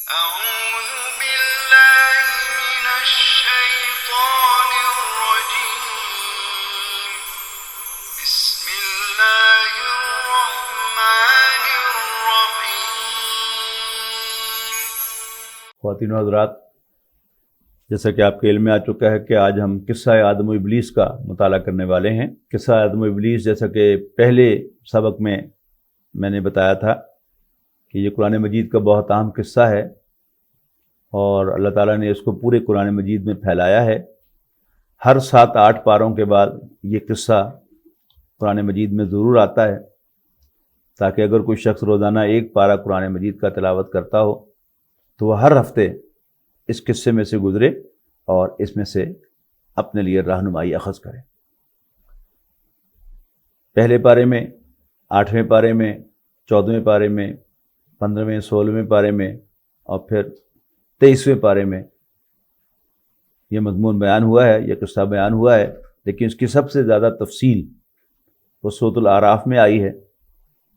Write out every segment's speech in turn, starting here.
أعوذ بالله من الشيطان الرجيم بسم الله الرحمن الرحيم خواتین و حضرات، جیسا کہ آپ کے علم میں آ چکا ہے کہ آج ہم قصہ آدم و ابلیس کا مطالعہ کرنے والے ہیں۔ قصہ آدم و ابلیس، جیسا کہ پہلے سبق میں نے بتایا تھا کہ یہ قرآن مجید کا بہت اہم قصہ ہے اور اللہ تعالیٰ نے اس کو پورے قرآن مجید میں پھیلایا ہے۔ ہر 7-8 پاروں کے بعد یہ قصہ قرآن مجید میں ضرور آتا ہے، تاکہ اگر کوئی شخص روزانہ ایک پارہ قرآن مجید کا تلاوت کرتا ہو تو وہ ہر ہفتے اس قصے میں سے گزرے اور اس میں سے اپنے لیے رہنمائی اخذ کرے۔ پہلے پارے میں، 8ویں پارے میں، 14ویں پارے میں، 15ویں 16ویں پارے میں اور پھر 23ویں پارے میں یہ مضمون بیان ہوا ہے، یہ قصہ بیان ہوا ہے، لیکن اس کی سب سے زیادہ تفصیل وہ سورۃ الاعراف میں آئی ہے،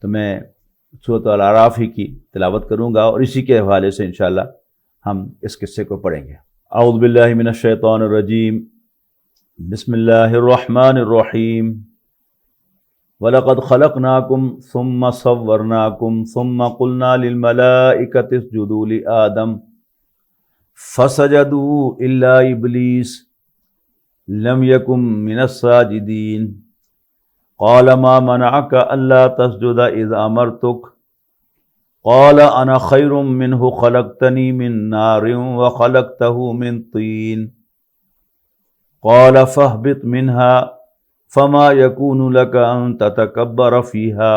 تو میں سورۃ الاعراف ہی کی تلاوت کروں گا اور اسی کے حوالے سے انشاءاللہ ہم اس قصے کو پڑھیں گے۔ اعوذ باللہ من الشیطان الرجیم، بسم اللہ الرحمن الرحیم۔ وَلَقَدْ خَلَقْنَاكُمْ ثُمَّ صَوَّرْنَاكُمْ ثُمَّ قُلْنَا لِلْمَلَائِكَةِ اسْجُدُوا لِآدَمَ فَسَجَدُوا إِلَّا إِبْلِيسَ لَمْ يَكُنْ مِنَ السَّاجِدِينَ قَالَ مَا مَنَعَكَ أَلَّا تَسْجُدَ إِذْ أَمَرْتُكَ قَالَ أَنَا خَيْرٌ مِّنْهُ خَلَقْتَنِي مِنْ نَارٍ وَخَلَقْتَهُ مِنْ طِينٍ قَالَ فَاهْبِطْ مِنْهَا فَمَا يَكُونُ لَكَ أَن تَتَكَبَّرَ فِيهَا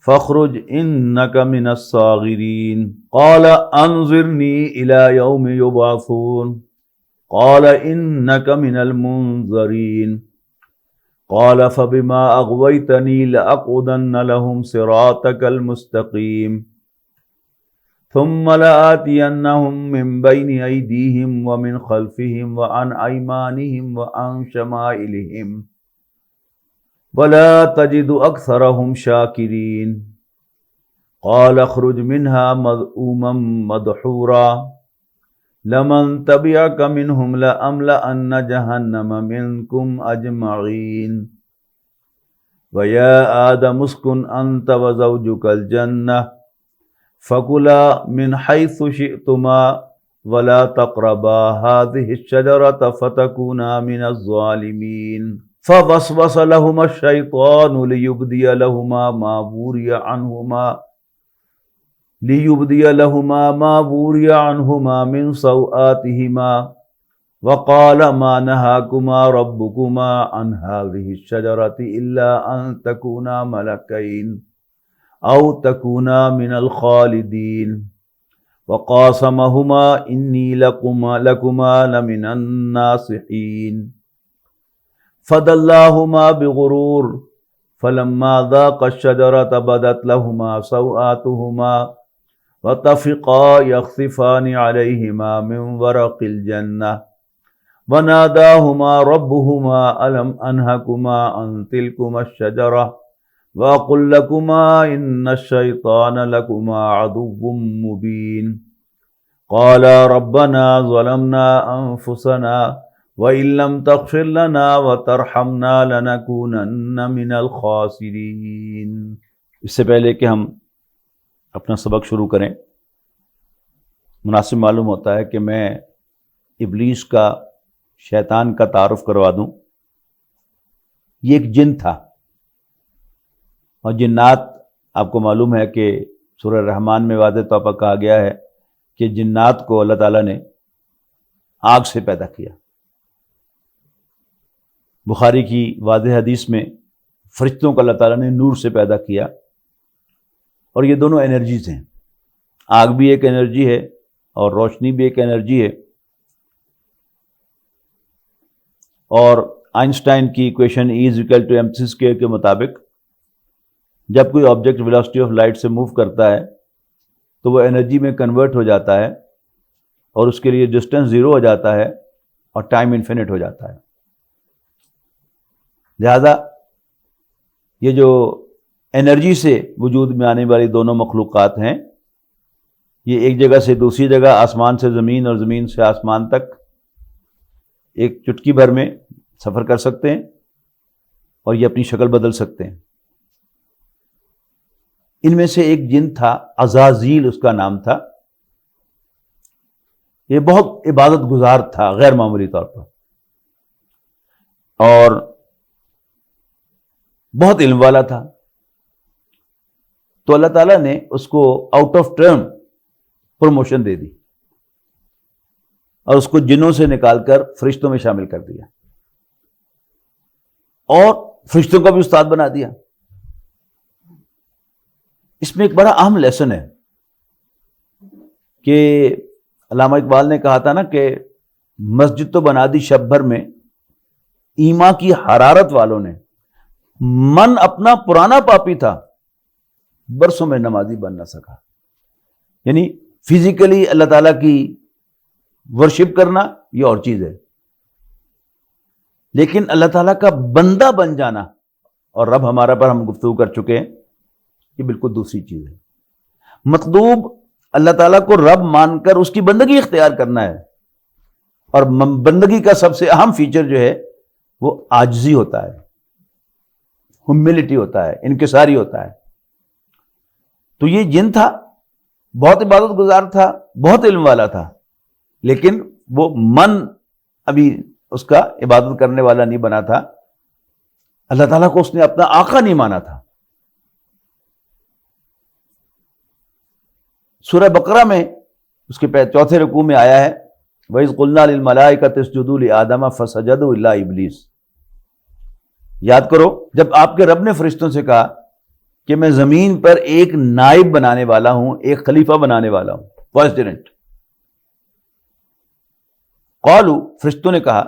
فَاخْرُجْ إِنَّكَ مِنَ الصَّاغِرِينَ قَالَ أَنظِرْنِي إِلَى يَوْمِ يُبْعَثُونَ قَالَ إِنَّكَ مِنَ الْمُنظَرِينَ قال فبما أغويتني لأقعدن لهم صراطك المستقيم ثم لآتينهم من بين أيديهم ومن خلفهم وعن أيمانهم وعن شمائلهم ولا تجد أكثرهم شاكرين قال اخرج منها مذءوما مدحورا لمن تبعك منهم لأملأن جهنم منكم أجمعين ويا آدم اسكن أنت وزوجك الجنة فكلا من حيث شئتما ولا تقربا هذه الشجرة فتكونا من الظالمين فوسوس لهما الشيطان ليبدي لهما ما وري عنهما من سوآتهما وقال ما نهاكما ربكما عن هذه الشجرة إلا أن تكونا ملكين أو تكونا من الخالدين وقاسمهما إني لكما لمن الناصحين فدلاهما بغرور فلما ذاقا الشجرة بدت لهما سوآتهما وطفقا يخصفان عليهما من ورق الجنة وناداهما ربهما ألم أنهكما عن تلكما الشجرة وأقل لكما إن الشيطان لكما عدو مبين قالا ربنا ظلمنا أنفسنا وَإِن لَّمْ تَغْفِرْ لَنَا وَتَرْحَمْنَا لَنَكُونَنَّ مِنَ الْخَاسِرِينَ۔ اس سے پہلے کہ ہم اپنا سبق شروع کریں، مناسب معلوم ہوتا ہے کہ میں ابلیس کا، شیطان کا تعارف کروا دوں۔ یہ ایک جن تھا، اور جنات آپ کو معلوم ہے کہ سورہ رحمان میں واضح طور پر کہا گیا ہے کہ جنات کو اللہ تعالیٰ نے آگ سے پیدا کیا۔ بخاری کی واضح حدیث میں فرشتوں کو اللہ تعالیٰ نے نور سے پیدا کیا، اور یہ دونوں انرجیز ہیں۔ آگ بھی ایک انرجی ہے اور روشنی بھی ایک انرجی ہے، اور آئنسٹائن کی ایکویشن E=mc² کے مطابق جب کوئی آبجیکٹ ویلوسٹی آف لائٹ سے موو کرتا ہے تو وہ انرجی میں کنورٹ ہو جاتا ہے، اور اس کے لیے ڈسٹینس 0 ہو جاتا ہے اور ٹائم انفینٹ ہو جاتا ہے۔ لہذا یہ جو انرجی سے وجود میں آنے والی دونوں مخلوقات ہیں، یہ ایک جگہ سے دوسری جگہ، آسمان سے زمین اور زمین سے آسمان تک ایک چٹکی بھر میں سفر کر سکتے ہیں اور یہ اپنی شکل بدل سکتے ہیں۔ ان میں سے ایک جن تھا، عزازیل اس کا نام تھا، یہ بہت عبادت گزار تھا غیر معمولی طور پر، اور بہت علم والا تھا۔ تو اللہ تعالیٰ نے اس کو آؤٹ آف ٹرم پروموشن دے دی اور اس کو جنوں سے نکال کر فرشتوں میں شامل کر دیا اور فرشتوں کو بھی استاد بنا دیا۔ اس میں ایک بڑا اہم لیسن ہے کہ علامہ اقبال نے کہا تھا نا کہ مسجد تو بنا دی شب بھر میں، ایمان کی حرارت والوں نے، من اپنا پرانا پاپی تھا، برسوں میں نمازی بن نہ سکا۔ یعنی فزیکلی اللہ تعالیٰ کی ورشپ کرنا یہ اور چیز ہے، لیکن اللہ تعالیٰ کا بندہ بن جانا، اور رب ہمارا پر ہم گفتگو کر چکے ہیں، یہ بالکل دوسری چیز ہے۔ مطلوب اللہ تعالیٰ کو رب مان کر اس کی بندگی اختیار کرنا ہے، اور بندگی کا سب سے اہم فیچر جو ہے وہ عاجزی ہوتا ہے، ہیوملٹی ہوتا ہے، انکساری ہوتا ہے۔ تو یہ جن تھا، بہت عبادت گزار تھا، بہت علم والا تھا، لیکن وہ من ابھی اس کا عبادت کرنے والا نہیں بنا تھا، اللہ تعالیٰ کو اس نے اپنا آقا نہیں مانا تھا۔ سورہ بقرہ میں اس کے چوتھے رکوع میں آیا ہے وَإِذْ قُلْنَا لِلْمَلَائِكَةِ اسْجُدُوا لِآدَمَ فَسَجَدُوا إِلَّا إِبْلِيسَ۔ یاد کرو جب آپ کے رب نے فرشتوں سے کہا کہ میں زمین پر ایک نائب بنانے والا ہوں، ایک خلیفہ بنانے والا ہوں، پریزیڈنٹ۔ قالوا، فرشتوں نے کہا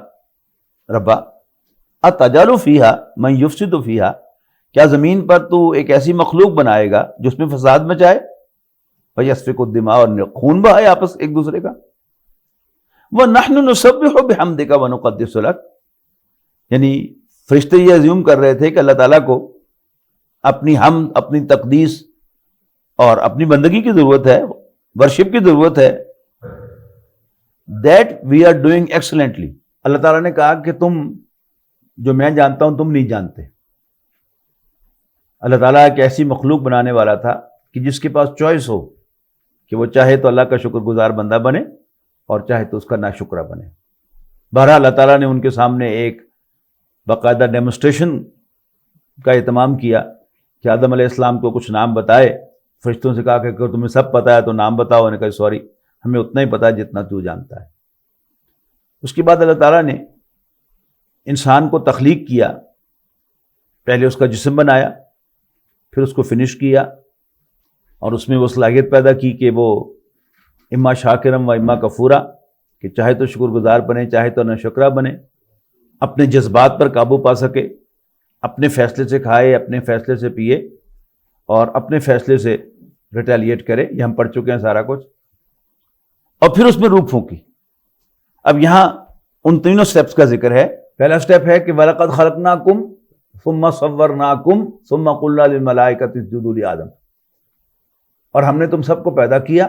ربا اتجعل فیہا من یفسد فیہا، کیا زمین پر تو ایک ایسی مخلوق بنائے گا جو اس میں فساد مچائے، فیسفک الدماء، اور خون بہائے آپس ایک دوسرے کا، وَنَحْنُ نُسَبِّحُ بِحَمْدِكَ وَنُقَدِّسُ لَكَ، یعنی فرشتے یہ ازیوم کر رہے تھے کہ اللہ تعالیٰ کو اپنی حمد، اپنی تقدیس اور اپنی بندگی کی ضرورت ہے، ورشپ کی ضرورت ہے، that we are doing excellently۔ اللہ تعالیٰ نے کہا کہ تم جو میں جانتا ہوں تم نہیں جانتے۔ اللہ تعالیٰ ایک ایسی مخلوق بنانے والا تھا کہ جس کے پاس چوائس ہو کہ وہ چاہے تو اللہ کا شکر گزار بندہ بنے اور چاہے تو اس کا ناشکرہ بنے۔ بہرحال اللہ تعالیٰ نے ان کے سامنے ایک باقاعدہ ڈیمونسٹریشن کا اہتمام کیا کہ آدم علیہ السلام کو کچھ نام بتائے۔ فرشتوں سے کہا کہ اگر تمہیں سب پتہ ہے تو نام بتاؤ، انہوں نے کہا سوری، ہمیں اتنا ہی پتہ ہے جتنا تو جانتا ہے۔ اس کے بعد اللہ تعالیٰ نے انسان کو تخلیق کیا، پہلے اس کا جسم بنایا، پھر اس کو فنش کیا، اور اس میں وہ صلاحیت پیدا کی کہ وہ اما شاکرم و اما کفورا، کہ چاہے تو شکر گزار بنے چاہے تو ناشکرہ بنے، اپنے جذبات پر قابو پا سکے، اپنے فیصلے سے کھائے، اپنے فیصلے سے پیے، اور اپنے فیصلے سے ریٹیلیٹ کرے۔ یہ ہم پڑھ چکے ہیں سارا کچھ۔ اور پھر اس میں روح پھونکی۔ اب یہاں ان تینوں سٹیپس کا ذکر ہے۔ پہلا سٹیپ ہے کہ وَلَقَدْ خَلَقْنَاكُمْ ثُمَّ صَوَّرْنَاكُمْ ثُمَّ قُلْنَا لِلْمَلَائِكَةِ اسْجُدُوا لِآدَمَ، اور ہم نے تم سب کو پیدا کیا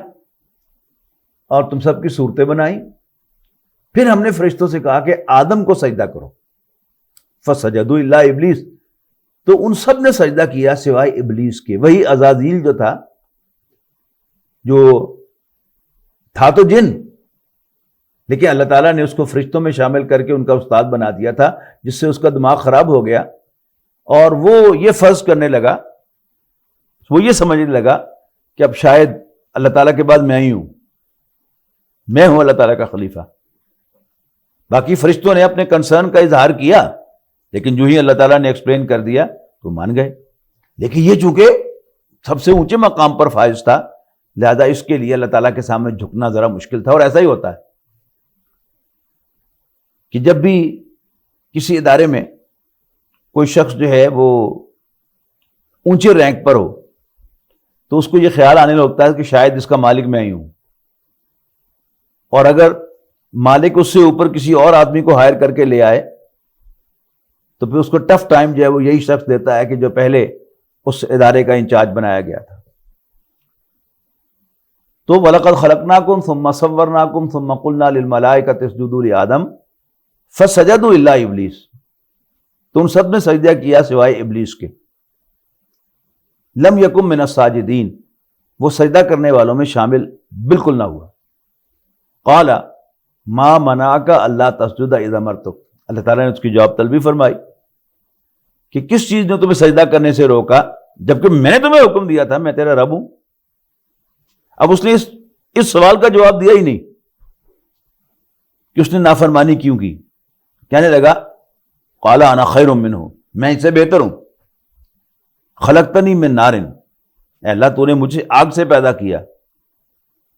اور تم سب کی صورتیں بنائی، پھر ہم نے فرشتوں سے کہا کہ آدم کو سجدہ کرو، فسجدوا الا ابلیس، تو ان سب نے سجدہ کیا سوائے ابلیس کے۔ وہی عزازیل جو تھا تو جن، لیکن اللہ تعالیٰ نے اس کو فرشتوں میں شامل کر کے ان کا استاد بنا دیا تھا، جس سے اس کا دماغ خراب ہو گیا اور وہ یہ فرض کرنے لگا، وہ یہ سمجھنے لگا کہ اب شاید اللہ تعالیٰ کے بعد میں ہی ہوں، میں ہوں اللہ تعالیٰ کا خلیفہ۔ باقی فرشتوں نے اپنے کنسرن کا اظہار کیا، لیکن جو ہی اللہ تعالیٰ نے ایکسپلین کر دیا تو مان گئے۔ لیکن یہ چونکہ سب سے اونچے مقام پر فائز تھا، لہذا اس کے لیے اللہ تعالیٰ کے سامنے جھکنا ذرا مشکل تھا۔ اور ایسا ہی ہوتا ہے کہ جب بھی کسی ادارے میں کوئی شخص جو ہے وہ اونچے رینک پر ہو تو اس کو یہ خیال آنے لگتا ہے کہ شاید اس کا مالک میں ہی ہوں، اور اگر مالک اس سے اوپر کسی اور آدمی کو ہائر کر کے لے آئے تو پھر اس کو ٹف ٹائم جو ہے وہ یہی شخص دیتا ہے کہ جو پہلے اس ادارے کا انچارج بنایا گیا تھا۔ تو وَلَقَدْ خَلَقْنَاكُمْ ثُمَّ صَوَّرْنَاكُمْ ثُمَّ قُلْنَا لِلْمَلَائِكَةِ اسْجُدُوا لِآدَمَ فَسَجَدُوا إِلَّا إِبْلِيسَ، تو ان سب نے سجدہ کیا سوائے ابلیس کے. لم یکن من الساجدین، وہ سجدہ کرنے والوں میں شامل بالکل نہ ہوا. قال ما منعک الا تسجد اذا امرتک، اللہ تعالیٰ نے اس کی جواب طلبی فرمائی کہ کس چیز نے تمہیں سجدہ کرنے سے روکا جبکہ میں نے تمہیں حکم دیا تھا، میں تیرا رب ہوں. اب اس نے اس سوال کا جواب دیا ہی نہیں کہ اس نے نافرمانی کیوں کی. کہنے لگا قال انا خیر منہ، میں اس سے بہتر ہوں. خلقتنی من نار، اے اللہ تو نے مجھے آگ سے پیدا کیا.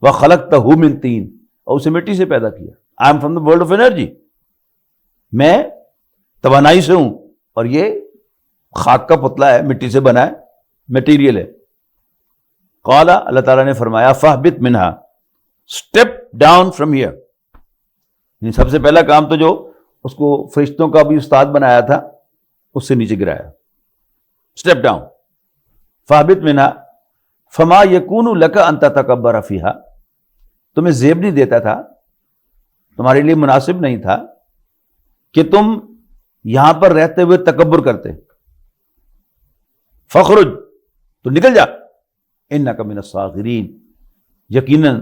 وخلقتہ من طین، اور اسے مٹی سے پیدا کیا. I am from the world of energy, میں توانائی سے ہوں اور یہ خاک کا پتلا ہے، مٹی سے بنا ہے، میٹیریل ہے. قال، اللہ تعالیٰ نے فرمایا فاہبط منہا، اسٹیپ ڈاؤن فرام ہیئر. سب سے پہلا کام تو جو اس کو فرشتوں کا بھی استاد بنایا تھا اس سے نیچے گرایا. Step down. فاہبط منہا فما یکون لک ان تتکبر فیہا، تمہیں زیب نہیں دیتا تھا، تمہارے لیے مناسب نہیں تھا کہ تم یہاں پر رہتے ہوئے تکبر کرتے. فخرج، تو نکل جا. انک من الصاغرین، یقیناً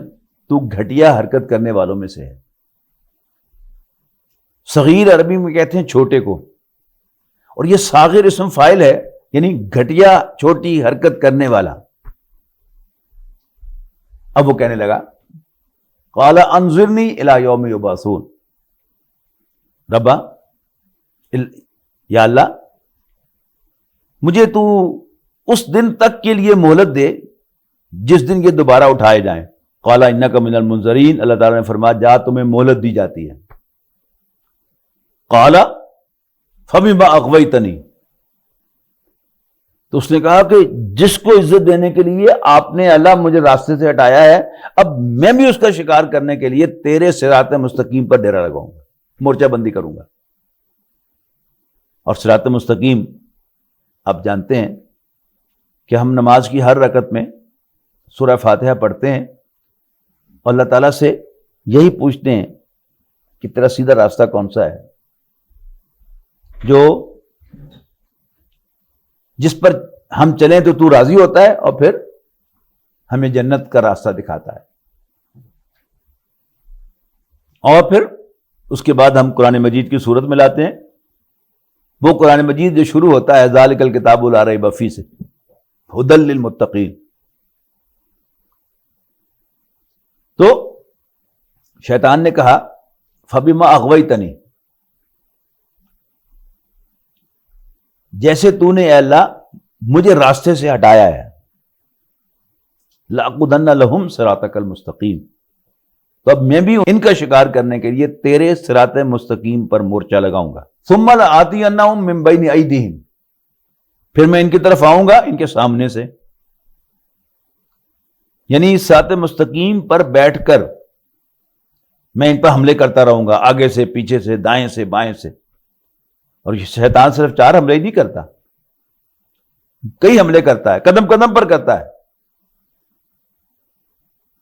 تو گھٹیا حرکت کرنے والوں میں سے ہے. صغیر عربی میں کہتے ہیں چھوٹے کو، اور یہ صاغر اسم فاعل ہے، یعنی گھٹیا چھوٹی حرکت کرنے والا. اب وہ کہنے لگا قال انظرنی الی یوم یبعثون، ربا یا اللہ مجھے تو اس دن تک کے لیے مہلت دے جس دن یہ دوبارہ اٹھائے جائیں. قال انک من المنظرین، اللہ تعالیٰ نے فرمایا جا تمہیں مہلت دی جاتی ہے. قال فبما اغویتنی، تو اس نے کہا کہ جس کو عزت دینے کے لیے آپ نے اللہ مجھے راستے سے ہٹایا ہے، اب میں بھی اس کا شکار کرنے کے لیے تیرے صراط مستقیم پر ڈیرا لگاؤں گا، مورچہ بندی کروں گا. اور صراط مستقیم آپ جانتے ہیں کہ ہم نماز کی ہر رکعت میں سورہ فاتحہ پڑھتے ہیں اور اللہ تعالیٰ سے یہی پوچھتے ہیں کہ تیرا سیدھا راستہ کون سا ہے جو جس پر ہم چلیں تو راضی ہوتا ہے اور پھر ہمیں جنت کا راستہ دکھاتا ہے. اور پھر اس کے بعد ہم قرآن مجید کی صورت میں لاتے ہیں. وہ قرآن مجید جو شروع ہوتا ہے ذالک الکتاب لا ریب فیہ سے، ھدی للمتقین. تو شیطان نے کہا فبما اغویتنی، جیسے تو نے اے اللہ مجھے راستے سے ہٹایا ہے، لأقعدن لہم صراطک المستقیم، تو اب میں بھی ان کا شکار کرنے کے لیے تیرے صراط مستقیم پر مورچہ لگاؤں گا. ثم لآتینہم من بین ایدیہم، پھر میں ان کی طرف آؤں گا ان کے سامنے سے. یعنی صراط مستقیم پر بیٹھ کر میں ان پر حملے کرتا رہوں گا، آگے سے، پیچھے سے، دائیں سے، بائیں سے. اور یہ شیطان صرف 4 حملے نہیں کرتا، کئی حملے کرتا ہے، قدم قدم پر کرتا ہے.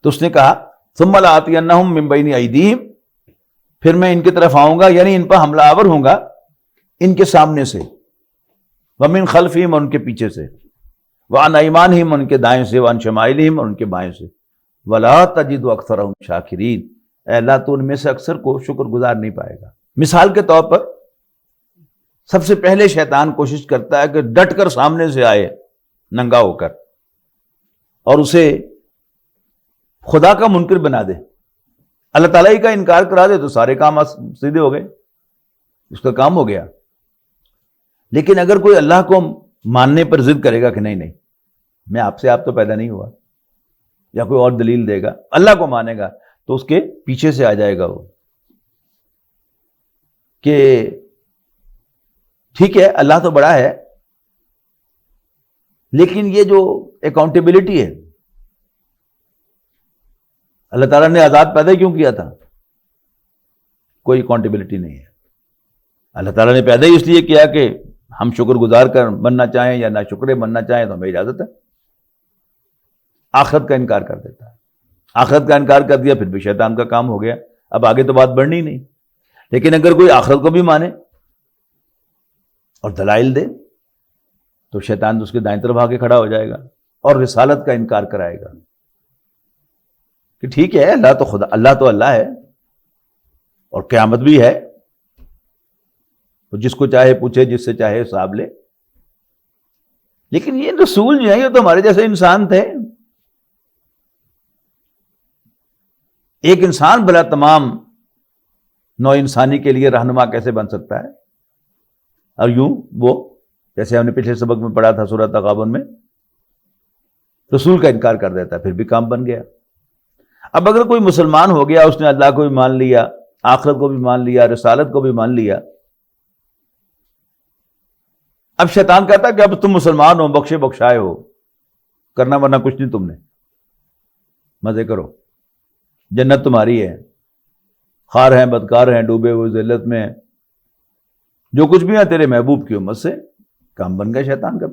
تو اس نے کہا ثم لآتینہم من بین ایدیہم، پھر میں ان کی طرف آؤں گا، یعنی ان پر حملہ آور ہوں گا ان کے سامنے سے، ومن خلفہم، ان کے پیچھے سے، وعن ایمانہم، ان کے دائیں سے، وعن شمائلہم، اور ان کے بائیں سے. ولا تجد اکثرہم شاکرین، اے اللہ تو ان میں سے اکثر کو شکر گزار نہیں پائے گا. مثال کے طور پر سب سے پہلے شیطان کوشش کرتا ہے کہ ڈٹ کر سامنے سے آئے ننگا ہو کر اور اسے خدا کا منکر بنا دے. اللہ تعالیٰ ہی کا انکار کرا دے تو سارے کام سیدھے ہو گئے، اس کا کام ہو گیا. لیکن اگر کوئی اللہ کو ماننے پر ضد کرے گا کہ نہیں نہیں میں آپ سے آپ تو پیدا نہیں ہوا، یا کوئی اور دلیل دے گا، اللہ کو مانے گا، تو اس کے پیچھے سے آ جائے گا وہ کہ ٹھیک ہے اللہ تو بڑا ہے، لیکن یہ جو اکاؤنٹیبلٹی ہے، اللہ تعالیٰ نے آزاد پیدا کیوں کیا تھا؟ کوئی اکاؤنٹیبلٹی نہیں ہے. اللہ تعالیٰ نے پیدا ہی اس لیے کیا کہ ہم شکر گزار کر بننا چاہیں یا نہ شکرے بننا چاہیں تو ہمیں اجازت ہے. آخرت کا انکار کر دیتا ہے. آخرت کا انکار کر دیا، پھر بھی شیطان کا کام ہو گیا، اب آگے تو بات بڑھنی نہیں۔ لیکن اگر کوئی آخرت کو بھی مانے اور دلائل دے تو شیطان اس کے دائیں طرف آ کے کھڑا ہو جائے گا اور رسالت کا انکار کرائے گا کہ ٹھیک ہے اللہ تو خدا، اللہ تو اللہ ہے اور قیامت بھی ہے، تو جس کو چاہے پوچھے، جس سے چاہے حساب لے۔ لیکن یہ رسول جو ہے یہ تو ہمارے جیسے انسان تھے، ایک انسان بلا تمام نو انسانی کے لیے رہنما کیسے بن سکتا ہے؟ اور یوں وہ جیسے ہم نے پچھلے سبق میں پڑھا تھا سورۃ تغابن میں، رسول کا انکار کر دیتا ہے، پھر بھی کام بن گیا۔ اب اگر کوئی مسلمان ہو گیا، اس نے اللہ کو بھی مان لیا، آخرت کو بھی مان لیا، رسالت کو بھی مان لیا، اب شیطان کہتا ہے کہ اب تم مسلمان ہو، بخشے بخشائے ہو، کرنا ورنہ کچھ نہیں، تم نے مزے کرو، جنت تمہاری ہے، خار ہیں بدکار ہیں ڈوبے ہوئے ذلت میں ہیں، جو کچھ بھی ہے تیرے محبوب کی امت سے، کام بن گیا شیطان کا۔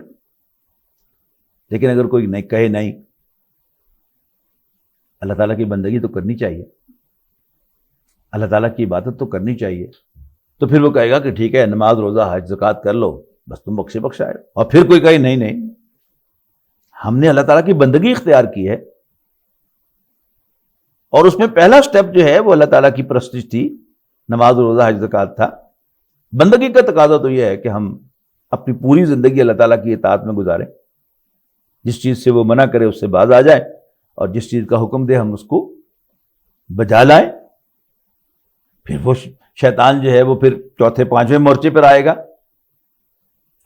لیکن اگر کوئی نہیں کہے نہیں، اللہ تعالیٰ کی بندگی تو کرنی چاہیے، اللہ تعالیٰ کی عبادت تو کرنی چاہیے، تو پھر وہ کہے گا کہ ٹھیک ہے نماز روزہ حج زکوٰۃ کر لو، بس تم بخشے بخشائے۔ اور پھر کوئی کہے نہیں نہیں، ہم نے اللہ تعالیٰ کی بندگی اختیار کی ہے، اور اس میں پہلا سٹیپ جو ہے وہ اللہ تعالیٰ کی پرستش تھی، نماز روزہ حج زکوٰۃ تھا۔ بندگی کا تقاضا تو یہ ہے کہ ہم اپنی پوری زندگی اللہ تعالیٰ کی اطاعت میں گزاریں، جس چیز سے وہ منع کرے اس سے باز آ جائیں، اور جس چیز کا حکم دے ہم اس کو بجا لائیں۔ پھر وہ شیطان جو ہے وہ پھر چوتھے پانچویں مورچے پر آئے گا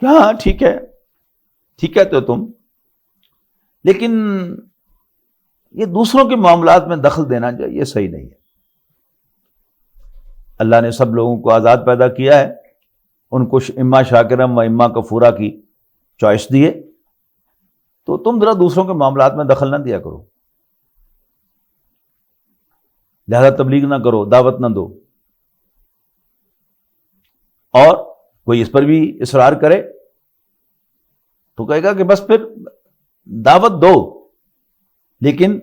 کہ ہاں ٹھیک ہے تو تم، لیکن یہ دوسروں کے معاملات میں دخل دینا جو ہے یہ صحیح نہیں ہے۔ اللہ نے سب لوگوں کو آزاد پیدا کیا ہے، ان کو اما شاکرم و اما کفورا کی چوائس دیے، تو تم ذرا دوسروں کے معاملات میں دخل نہ دیا کرو، لہذا تبلیغ نہ کرو، دعوت نہ دو۔ اور کوئی اس پر بھی اصرار کرے تو کہے گا کہ بس پھر دعوت دو، لیکن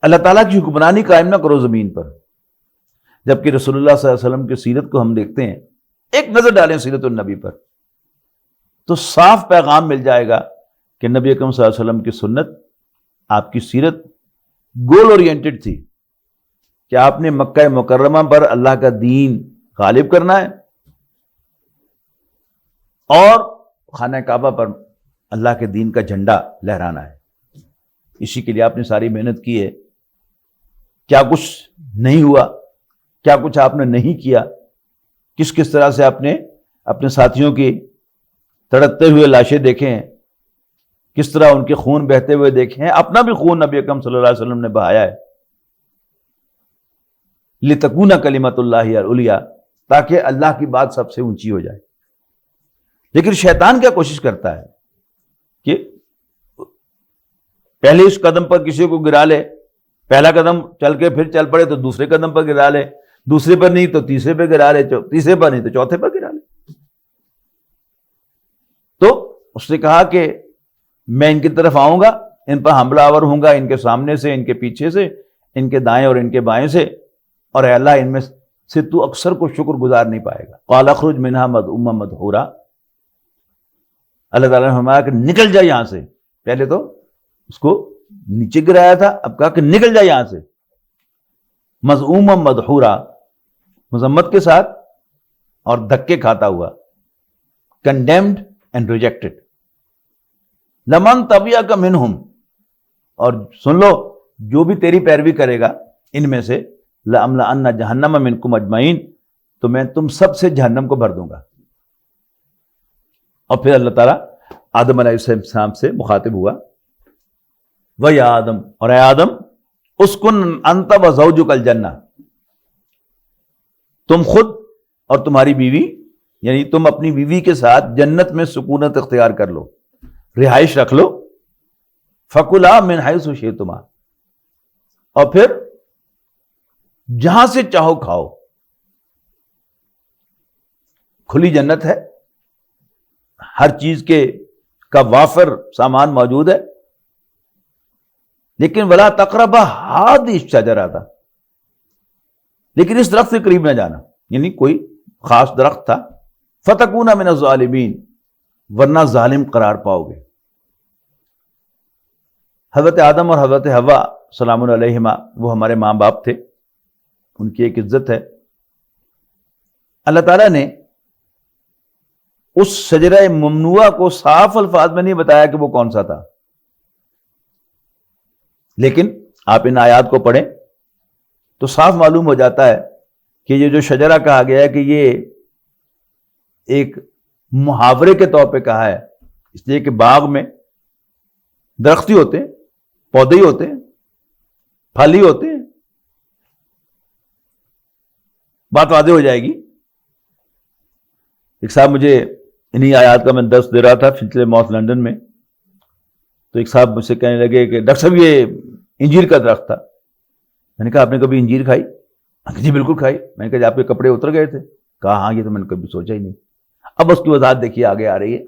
اللہ تعالیٰ کی حکمرانی قائم نہ کرو زمین پر۔ جبکہ رسول اللہ صلی اللہ علیہ وسلم کی سیرت کو ہم دیکھتے ہیں، ایک نظر ڈالیں سیرت النبی پر تو صاف پیغام مل جائے گا کہ نبی اکرم صلی اللہ علیہ وسلم کی سنت، آپ کی سیرت گول اورینٹڈ تھی کہ آپ نے مکہ مکرمہ پر اللہ کا دین غالب کرنا ہے اور خانہ کعبہ پر اللہ کے دین کا جھنڈا لہرانا ہے۔ اسی کے لیے آپ نے ساری محنت کی ہے۔ کیا کچھ نہیں ہوا، کیا کچھ آپ نے نہیں کیا، کس طرح سے آپ نے اپنے ساتھیوں کی تڑپتے ہوئے لاشیں دیکھے ہیں، کس طرح ان کے خون بہتے ہوئے دیکھے ہیں، اپنا بھی خون نبی اکرم صلی اللہ علیہ وسلم نے بہایا ہے، لِتَكُونَ کلمۃ اللہ العلیٰ، تاکہ اللہ کی بات سب سے اونچی ہو جائے۔ لیکن شیطان کیا کوشش کرتا ہے کہ پہلے اس قدم پر کسی کو گرا لے، پہلا قدم چل کے پھر چل پڑے تو دوسرے قدم پر گرا لے، دوسرے پر نہیں تو تیسرے پہ گرا لے، تیسرے پر نہیں تو چوتھے پر گرا لے۔ تو اس نے کہا کہ میں ان کی طرف آؤں گا، ان پر حملہ آور ہوں گا، ان کے سامنے سے، ان کے پیچھے سے، ان کے دائیں اور ان کے بائیں سے، اور اے اللہ ان میں سے تو اکثر کو شکر گزار نہیں پائے گا۔ قال اخرج منها مذءوما مدحورا، اللہ تعالیٰ نے فرمایا کہ نکل جا یہاں سے۔ پہلے تو اس کو نیچے گرایا تھا، اب کہا کہ نکل جا یہاں سے، مذءوما مدحورا، مذمت کے ساتھ اور دھکے کھاتا ہوا، کنڈیمڈ اینڈ ریجیکٹڈ۔ لمن تبعک منہم، اور سن لو جو بھی تیری پیروی کرے گا ان میں سے، لأملأن جہنم منکم اجمعین، تو میں تم سب سے جہنم کو بھر دوں گا۔ اور پھر اللہ تعالیٰ آدم علیہ السلام سے مخاطب ہوا، وَيَا آدم، اور اے آدم، اسکن انت وزوجک الجنہ، تم خود اور تمہاری بیوی، یعنی تم اپنی بیوی کے ساتھ جنت میں سکونت اختیار کر لو، رہائش رکھ لو، فَكُلَا مِنْ حَيْثُ شِئْتُمَا، اور پھر جہاں سے چاہو کھاؤ، کھلی جنت ہے، ہر چیز کا وافر سامان موجود ہے، لیکن ولا تقربا ہادی الشجرہ تھا، لیکن اس درخت کے قریب نہ جانا، یعنی کوئی خاص درخت تھا، فتکونا من الظالمین، ورنہ ظالم قرار پاؤ گے۔ حضرت آدم اور حضرت حوا سلام علیہما وہ ہمارے ماں باپ تھے، ان کی ایک عزت ہے۔ اللہ تعالیٰ نے اس شجرہ ممنوعہ کو صاف الفاظ میں نہیں بتایا کہ وہ کون سا تھا، لیکن آپ ان آیات کو پڑھیں تو صاف معلوم ہو جاتا ہے کہ یہ جو شجرہ کہا گیا ہے کہ یہ ایک محاورے کے طور پہ کہا ہے، اس لیے کہ باغ میں درخت ہی ہوتے ہیں، پودے ہی ہوتے ہیں، پھل ہی ہوتے ہیں۔ بات واضح ہو جائے گی۔ ایک صاحب مجھے انہی آیات کا میں درس دے رہا تھا سلسلے موت لندن میں، تو ایک صاحب مجھ سے کہنے لگے کہ ڈاکٹر صاحب یہ انجیر کا درخت تھا۔ میں نے کہا آپ نے کبھی انجیر کھائی؟ جی بالکل کھائی۔ میں نے کہا آپ کے کپڑے اتر گئے تھے؟ کہا ہاں، یہ تو میں نے کبھی سوچا ہی نہیں۔ اب اس کی وضاحت دیکھیے آگے آ رہی ہے،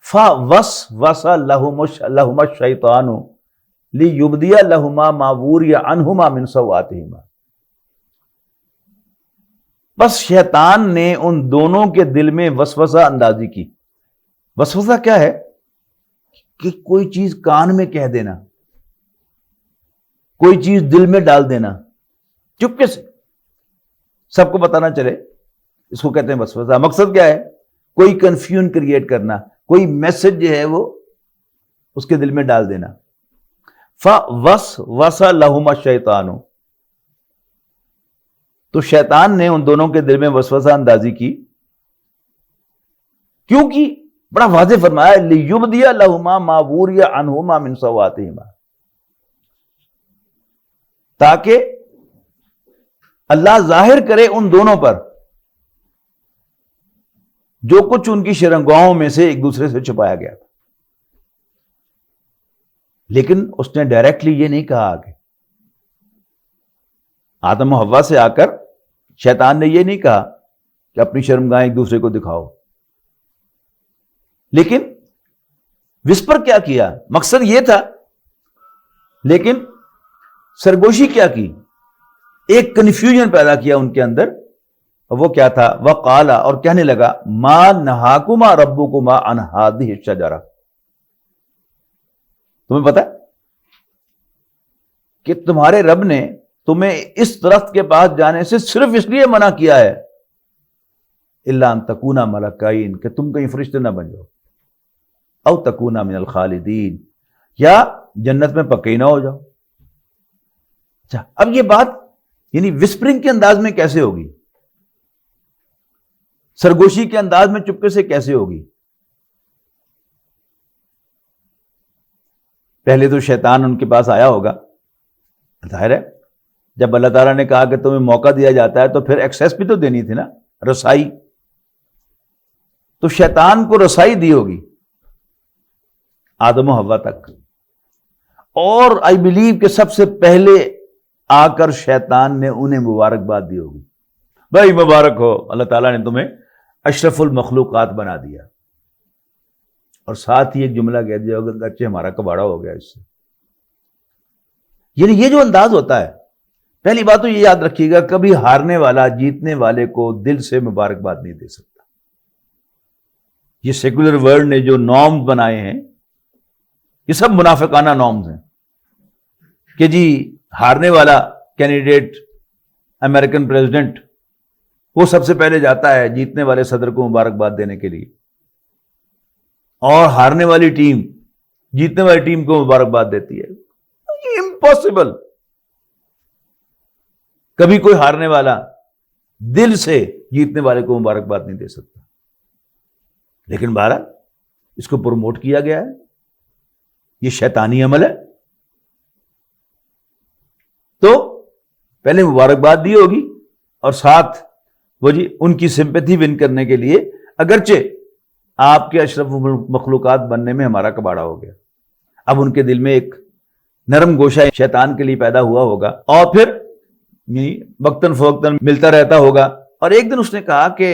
فَوَسْوَسَ لَهُمَا الشَّيْطَانُ لِيُبْدِيَ لَهُمَا مَا وُرِيَ عَنْهُمَا مِنْ سَوْآتِهِمَا۔ بس شیطان نے ان دونوں کے دل میں وسوسہ اندازی کی۔ وسوسہ کیا ہے؟ کہ کوئی چیز کان میں کہہ دینا، کوئی چیز دل میں ڈال دینا چپکے سے، سب کو پتہ نہ چلے، اس کو کہتے ہیں وسوسہ۔ مقصد کیا ہے؟ کوئی کنفیوژن کریٹ کرنا، کوئی میسج جو ہے وہ اس کے دل میں ڈال دینا۔ فَوَسْوَسَ لَهُمَا الشَّيْطَانُ، تو شیطان نے ان دونوں کے دل میں وسوسہ اندازی کی۔ کیوں کی؟ بڑا واضح فرمایا، لِيُبْدِيَ لَهُمَا مَا وُرِيَ عَنْهُمَا مِنْ سَوْآتِهِمَا، تاکہ اللہ ظاہر کرے ان دونوں پر جو کچھ ان کی شرمگاہوں میں سے ایک دوسرے سے چھپایا گیا تھا۔ لیکن اس نے ڈائریکٹلی یہ نہیں کہا کہ آدم و حوا سے آ کر شیطان نے یہ نہیں کہا کہ اپنی شرمگاہیں ایک دوسرے کو دکھاؤ، لیکن وسپر کیا کیا؟ مقصد یہ تھا، لیکن سرگوشی کیا کی؟ ایک کنفیوژن پیدا کیا ان کے اندر، اور وہ کیا تھا؟ وَقَالَ، اور کہنے لگا، مَا نَهَاكُمَا رَبُّكُمَا عَنْ هَٰذِهِ الشَّجَرَةِ، تمہیں پتا کہ تمہارے رب نے تمہیں اس درخت کے پاس جانے سے صرف اس لیے منع کیا ہے الا ان تکونا ملکین، کہ تم کہیں فرشتے نہ بن جاؤ، او تکونا من الخالدین، یا جنت میں پکے نہ ہو جاؤ۔ اچھا، اب یہ بات یعنی وسپرنگ کے انداز میں کیسے ہوگی؟ سرگوشی کے انداز میں چپکے سے کیسے ہوگی؟ پہلے تو شیطان ان کے پاس آیا ہوگا، ظاہر ہے جب اللہ تعالیٰ نے کہا کہ تمہیں موقع دیا جاتا ہے تو پھر ایکسیس بھی تو دینی تھی نا، رسائی۔ تو شیطان کو رسائی دی ہوگی آدم و حوا تک، اور آئی بلیو کہ سب سے پہلے آ کر شیطان نے انہیں مبارکباد دی ہوگی، بھائی مبارک ہو، اللہ تعالیٰ نے تمہیں اشرف المخلوقات بنا دیا، اور ساتھ ہی ایک جملہ کہہ دیا ہوگا، اچھے ہمارا کباڑا ہو گیا اس سے۔ یعنی یہ جو انداز ہوتا ہے، پہلی بات تو یہ یاد رکھیے گا، کبھی ہارنے والا جیتنے والے کو دل سے مبارکباد نہیں دے سکتا۔ یہ سیکولر ورلڈ نے جو نارمز بنائے ہیں، یہ سب منافقانہ نارمز ہیں کہ جی ہارنے والا کینڈیڈیٹ امریکن پریزیڈنٹ وہ سب سے پہلے جاتا ہے جیتنے والے صدر کو مبارکباد دینے کے لیے، اور ہارنے والی ٹیم جیتنے والی ٹیم کو مبارکباد دیتی ہے۔ امپاسبل، کبھی کوئی ہارنے والا دل سے جیتنے والے کو مبارکباد نہیں دے سکتا، لیکن بہرحال اس کو پروموٹ کیا گیا ہے، یہ شیطانی عمل ہے۔ تو پہلے مبارکباد دی ہوگی، اور ساتھ وہ جی ان کی سمپیتھی ون کرنے کے لیے، اگرچہ آپ کے اشرف مخلوقات بننے میں ہمارا کباڑا ہو گیا، اب ان کے دل میں ایک نرم گوشہ شیطان کے لیے پیدا ہوا ہوگا، اور پھر وقتاً فوقتاً ملتا رہتا ہوگا۔ اور ایک دن اس نے کہا کہ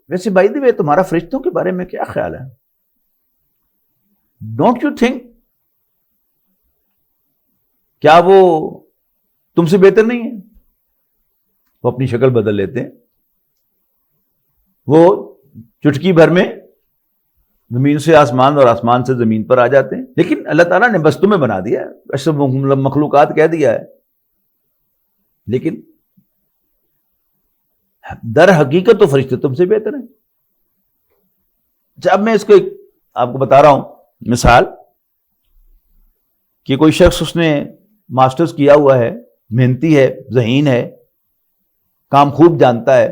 ویسے بائی دی وے تمہارا فرشتوں کے بارے میں کیا خیال ہے؟ ڈونٹ یو تھنک کیا وہ تم سے بہتر نہیں ہے؟ وہ اپنی شکل بدل لیتے ہیں، وہ چٹکی بھر میں زمین سے آسمان اور آسمان سے زمین پر آ جاتے ہیں. لیکن اللہ تعالیٰ نے بس تمہیں بنا دیا ہے، اشرف مخلوقات کہہ دیا ہے، لیکن در حقیقت تو فرشتے تم سے بہتر ہیں. اب میں اس کو آپ کو بتا رہا ہوں مثال کہ کوئی شخص اس نے ماسٹرز کیا ہوا ہے، محنتی ہے، ذہین ہے، کام خوب جانتا ہے،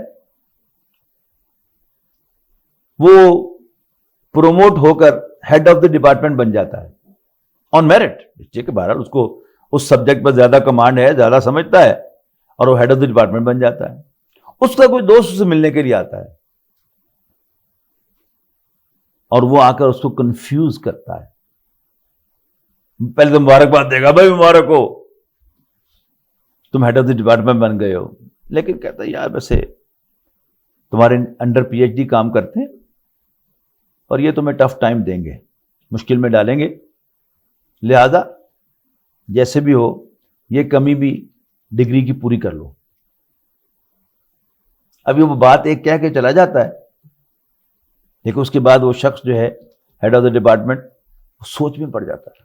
وہ پروموٹ ہو کر ہیڈ آف دا ڈپارٹمنٹ بن جاتا ہے آن میرٹ. کہ بہرحال اس کو اس سبجیکٹ پر زیادہ کمانڈ ہے، زیادہ سمجھتا ہے، اور وہ ہیڈ آف دا ڈپارٹمنٹ بن جاتا ہے. اس کا کوئی دوست اسے ملنے کے لیے آتا ہے اور وہ آ کر اس کو کنفیوز کرتا ہے. پہلے تو مبارکباد دے گا، بھائی مبارک ہو، تم ہیڈ آف دی ڈپارٹمنٹ بن گئے ہو. لیکن کہتا ہے یار ویسے تمہارے انڈر پی ایچ ڈی کام کرتے ہیں اور یہ تمہیں ٹف ٹائم دیں گے، مشکل میں ڈالیں گے، لہذا جیسے بھی ہو یہ کمی بھی ڈگری کی پوری کر لو. ابھی وہ بات ایک کہہ کے چلا جاتا ہے، لیکن اس کے بعد وہ شخص جو ہے ہیڈ آف دا ڈپارٹمنٹ سوچ میں پڑ جاتا ہے،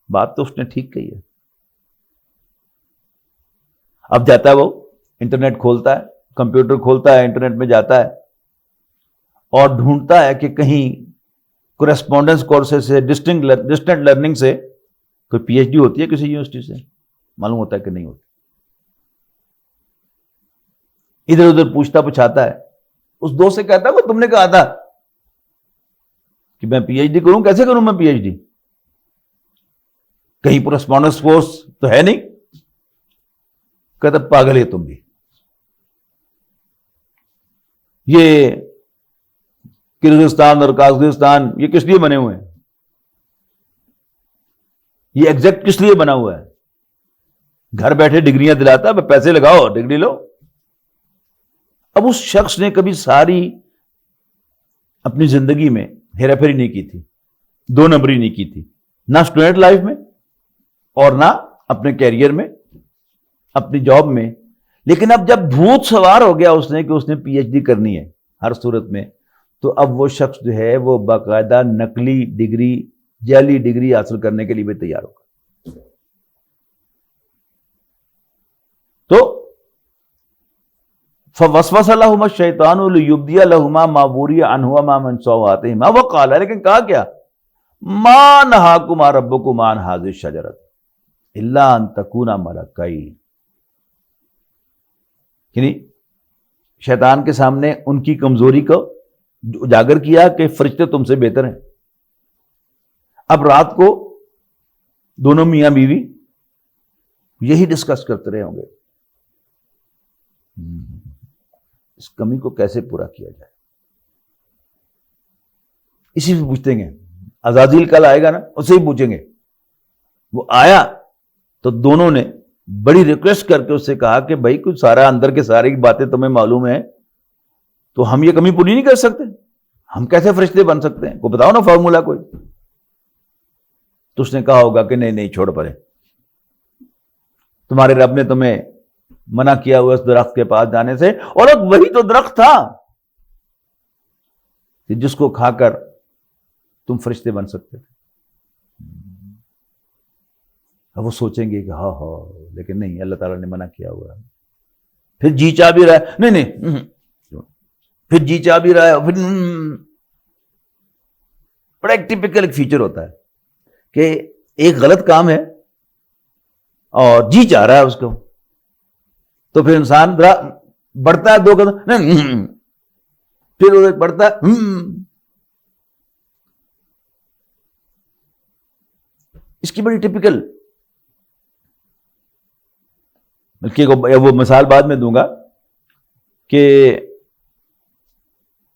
بات تو اس نے ٹھیک کہی ہے. اب جاتا ہے وہ انٹرنیٹ کھولتا ہے، کمپیوٹر کھولتا ہے، انٹرنیٹ میں جاتا ہے اور ڈھونڈتا ہے کہ کہیں کورسپونڈنس کورسز سے، ڈسٹنٹ لرننگ سے کوئی پی ایچ ڈی ہوتی ہے کسی یونیورسٹی سے. معلوم ہوتا ہے کہ نہیں ہوتی. ادھر ادھر پوچھتا پچھاتا ہے، اس دوست سے کہتا ہے وہ تم نے کہا تھا کہ میں پی ایچ ڈی کروں، کیسے کروں میں پی ایچ ڈی؟ کہیں کورسپونڈنس کورس تو ہے نہیں. کہتا پاگل ہے تم بھی، یہ کرغزستان اور کازخستان یہ کس لیے بنے ہوئے ہیں؟ یہ ایگزیکٹ کس لیے بنا ہوا ہے؟ گھر بیٹھے ڈگریاں دلاتا ہے، پیسے لگاؤ ڈگری لو. اب اس شخص نے کبھی ساری اپنی زندگی میں ہیرا پھیری نہیں کی تھی، دو نمبری نہیں کی تھی، نہ اسٹوڈنٹ لائف میں اور نہ اپنے کیریئر میں، اپنی جاب میں. لیکن اب جب بھوت سوار ہو گیا اس نے کہ اس نے پی ایچ ڈی کرنی ہے ہر صورت میں، تو اب وہ شخص جو ہے وہ باقاعدہ نقلی ڈگری، جعلی ڈگری حاصل کرنے کے لیے بھی تیار ہوگا. تو فوسوس لهما الشیطان لیبدی لهما ما وري عنهما من سوآتهما وقال، لیکن کہا کیا؟ ما نهاكما ربكما عن هذه الشجرة الا ان تكونا ملکین. یعنی شیطان کے سامنے ان کی کمزوری کو اجاگر کیا کہ فرشتے تم سے بہتر ہیں. اب رات کو دونوں میاں بیوی یہی ڈسکس کرتے رہے ہوں گے، اس کمی کو کیسے پورا کیا جائے. اسی سے پوچھتے گے. عزازیل کل آئے گا نا، اسے ہی پوچھیں گے. وہ آیا تو دونوں نے بڑی ریکویسٹ کر کے اس سے کہا کہ بھائی کچھ سارا اندر کے ساری باتیں تمہیں معلوم ہیں تو ہم یہ کمی پوری نہیں کر سکتے، ہم کیسے فرشتے بن سکتے ہیں؟ کوئی بتاؤ نا فارمولا کوئی. تو اس نے کہا ہوگا کہ نہیں چھوڑ پڑے، تمہارے رب نے تمہیں منع کیا ہوا اس درخت کے پاس جانے سے، اور اب وہی تو درخت تھا کہ جس کو کھا کر تم فرشتے بن سکتے تھے. اب وہ سوچیں گے کہ ہاں لیکن نہیں، اللہ تعالیٰ نے منع کیا ہوا ہے. پھر جی چاہ بھی رہا ہے، نہیں پھر جی چاہ بھی رہا ہے. پھر بڑا ایک ٹپیکل ایک فیچر ہوتا ہے کہ ایک غلط کام ہے اور جی چاہ رہا ہے اس کو، تو پھر انسان بڑھتا ہے 2 قدم، پھر وہ بڑھتا ہے. اس کی بڑی ٹپیکل، بلکہ وہ مثال بعد میں دوں گا کہ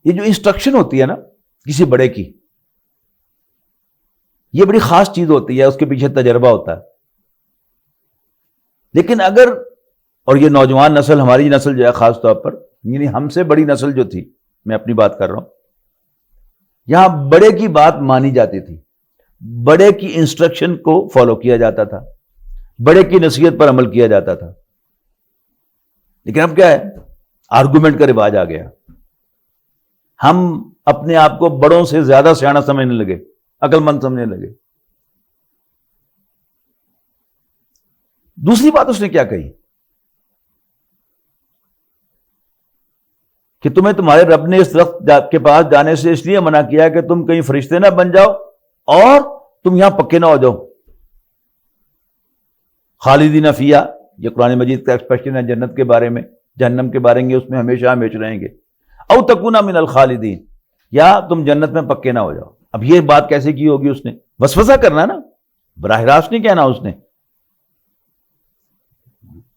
یہ جو انسٹرکشن ہوتی ہے نا کسی بڑے کی، یہ بڑی خاص چیز ہوتی ہے، اس کے پیچھے تجربہ ہوتا ہے. لیکن اگر، اور یہ نوجوان نسل، ہماری نسل جو ہے خاص طور پر، یعنی ہم سے بڑی نسل جو تھی، میں اپنی بات کر رہا ہوں، یہاں بڑے کی بات مانی جاتی تھی. بڑے کی انسٹرکشن کو فالو کیا جاتا تھا، بڑے کی نصیحت پر عمل کیا جاتا تھا. لیکن اب کیا ہے؟ آرگومنٹ کا رواج آ گیا. ہم اپنے آپ کو بڑوں سے زیادہ سیاںا سمجھنے لگے، عقل مند سمجھنے لگے. دوسری بات اس نے کیا کہی کہ تمہیں تمہارے رب نے اس درخت کے پاس جانے سے اس لیے منع کیا کہ تم کہیں فرشتے نہ بن جاؤ اور تم یہاں پکے نہ ہو جاؤ. خالدین فیہا، یہ قرآن مجید کا ایکسپریشن ہے جنت کے بارے میں. جہنم کے بارے میں اس میں ہمیشہ ہمیشہ رہیں گے. او تکونا من الخالدین، یا تم جنت میں پکے نہ ہو جاؤ. اب یہ بات کیسے کی ہوگی؟ اس نے وسوسہ کرنا نا، براہ راست نہیں کہنا. اس نے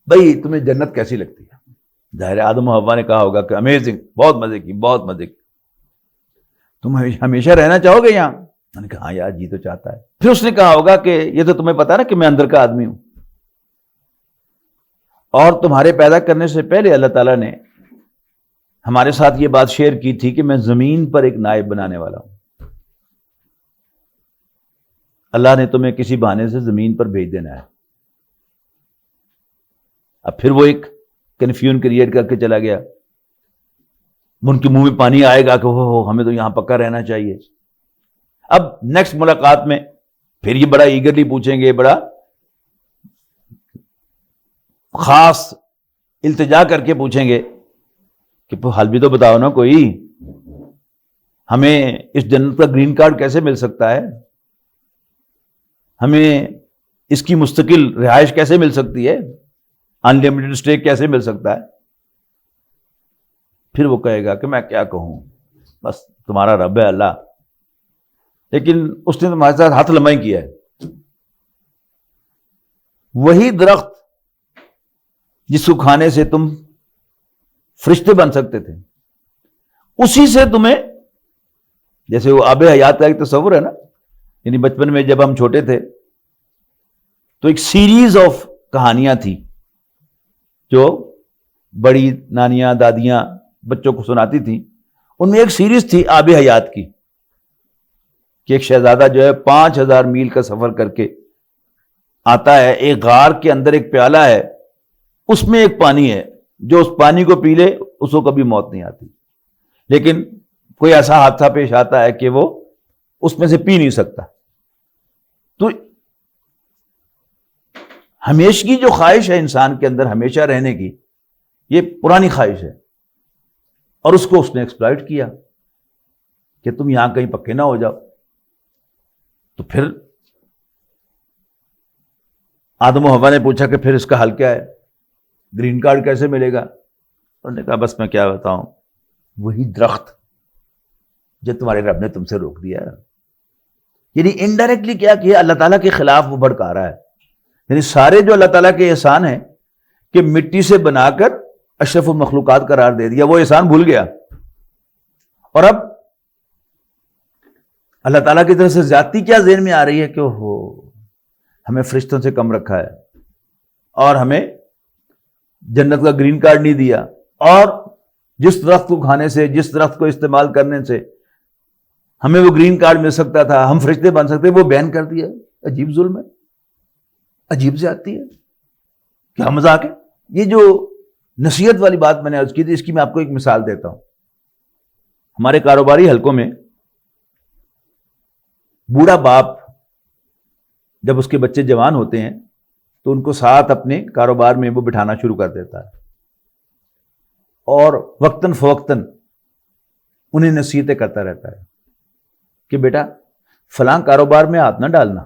بھائی تمہیں جنت کیسی لگتی ہے؟ ظاہر آدم و حوا نے کہا ہوگا کہ امیزنگ، بہت مزے کی، بہت مزے کی. تم ہمیشہ رہنا چاہو گے یہاں؟ میں نے کہا ہاں یار جی تو چاہتا ہے. پھر اس نے کہا ہوگا کہ یہ تو تمہیں پتا نا کہ میں اندر کا آدمی ہوں، اور تمہارے پیدا کرنے سے پہلے اللہ تعالیٰ نے ہمارے ساتھ یہ بات شیئر کی تھی کہ میں زمین پر ایک نائب بنانے والا ہوں. اللہ نے تمہیں کسی بہانے سے زمین پر بھیج دینا ہے. اب پھر وہ ایک کنفیوژن کریٹ کر کے چلا گیا. ان کے منہ میں پانی آئے گا کہ ہمیں تو یہاں پکا رہنا چاہیے. اب نیکسٹ ملاقات میں پھر یہ بڑا ایگرلی پوچھیں گے، بڑا خاص التجا کر کے پوچھیں گے کہ حل بھی تو بتاؤ نا کوئی، ہمیں اس جنت کا گرین کارڈ کیسے مل سکتا ہے، ہمیں اس کی مستقل رہائش کیسے مل سکتی ہے، ان لمیٹڈ اسٹے کیسے مل سکتا ہے. پھر وہ کہے گا کہ میں کیا کہوں، بس تمہارا رب ہے اللہ. لیکن اس نے تمہارے ساتھ ہاتھ لمائی کیا ہے. وہی درخت جس کو کھانے سے تم فرشتے بن سکتے تھے، اسی سے تمہیں، جیسے وہ آب حیات کا ایک تصور ہے نا، یعنی بچپن میں جب ہم چھوٹے تھے تو ایک سیریز آف کہانیاں تھی جو بڑی نانیاں دادیاں بچوں کو سناتی تھیں. ان میں ایک سیریز تھی آب حیات کی کہ ایک شہزادہ جو ہے 5000 میل کا سفر کر کے آتا ہے، ایک غار کے اندر ایک پیالہ ہے، اس میں ایک پانی ہے، جو اس پانی کو پی لے اس کو کبھی موت نہیں آتی. لیکن کوئی ایسا حادثہ پیش آتا ہے کہ وہ اس میں سے پی نہیں سکتا. تو ہمیشگی جو خواہش ہے انسان کے اندر ہمیشہ رہنے کی، یہ پرانی خواہش ہے، اور اس کو اس نے ایکسپلائٹ کیا کہ تم یہاں کہیں پکے نہ ہو جاؤ. تو پھر آدم و حوا نے پوچھا کہ پھر اس کا حل کیا ہے، گرین کارڈ کیسے ملے گا؟ انہوں نے کہا بس میں کیا بتاؤں، وہی درخت جو تمہارے رب نے تم سے روک دیا. یعنی انڈائریکٹلی کیا کیا، اللہ تعالیٰ کے خلاف وہ بھڑکا رہا ہے. یعنی سارے جو اللہ تعالیٰ کے احسان ہیں کہ مٹی سے بنا کر اشرف المخلوقات قرار دے دیا، وہ احسان بھول گیا. اور اب اللہ تعالیٰ کی طرف سے زیادتی کیا ذہن میں آ رہی ہے کہ ہمیں فرشتوں سے کم رکھا ہے، اور ہمیں جنت کا گرین کارڈ نہیں دیا، اور جس درخت کو کھانے سے، جس درخت کو استعمال کرنے سے ہمیں وہ گرین کارڈ مل سکتا تھا، ہم فرشتے بن سکتے، وہ بین کر دیا. عجیب ظلم ہے، عجیب زیادتی ہے، کیا مذاق ہے. یہ جو نصیحت والی بات میں نے عرض کی تھی، اس کی میں آپ کو ایک مثال دیتا ہوں. ہمارے کاروباری حلقوں میں بوڑھا باپ جب اس کے بچے جوان ہوتے ہیں تو ان کو ساتھ اپنے کاروبار میں وہ بٹھانا شروع کر دیتا ہے، اور وقتاً فوقتاً انہیں نصیحتیں کرتا رہتا ہے کہ بیٹا فلاں کاروبار میں ہاتھ نہ ڈالنا،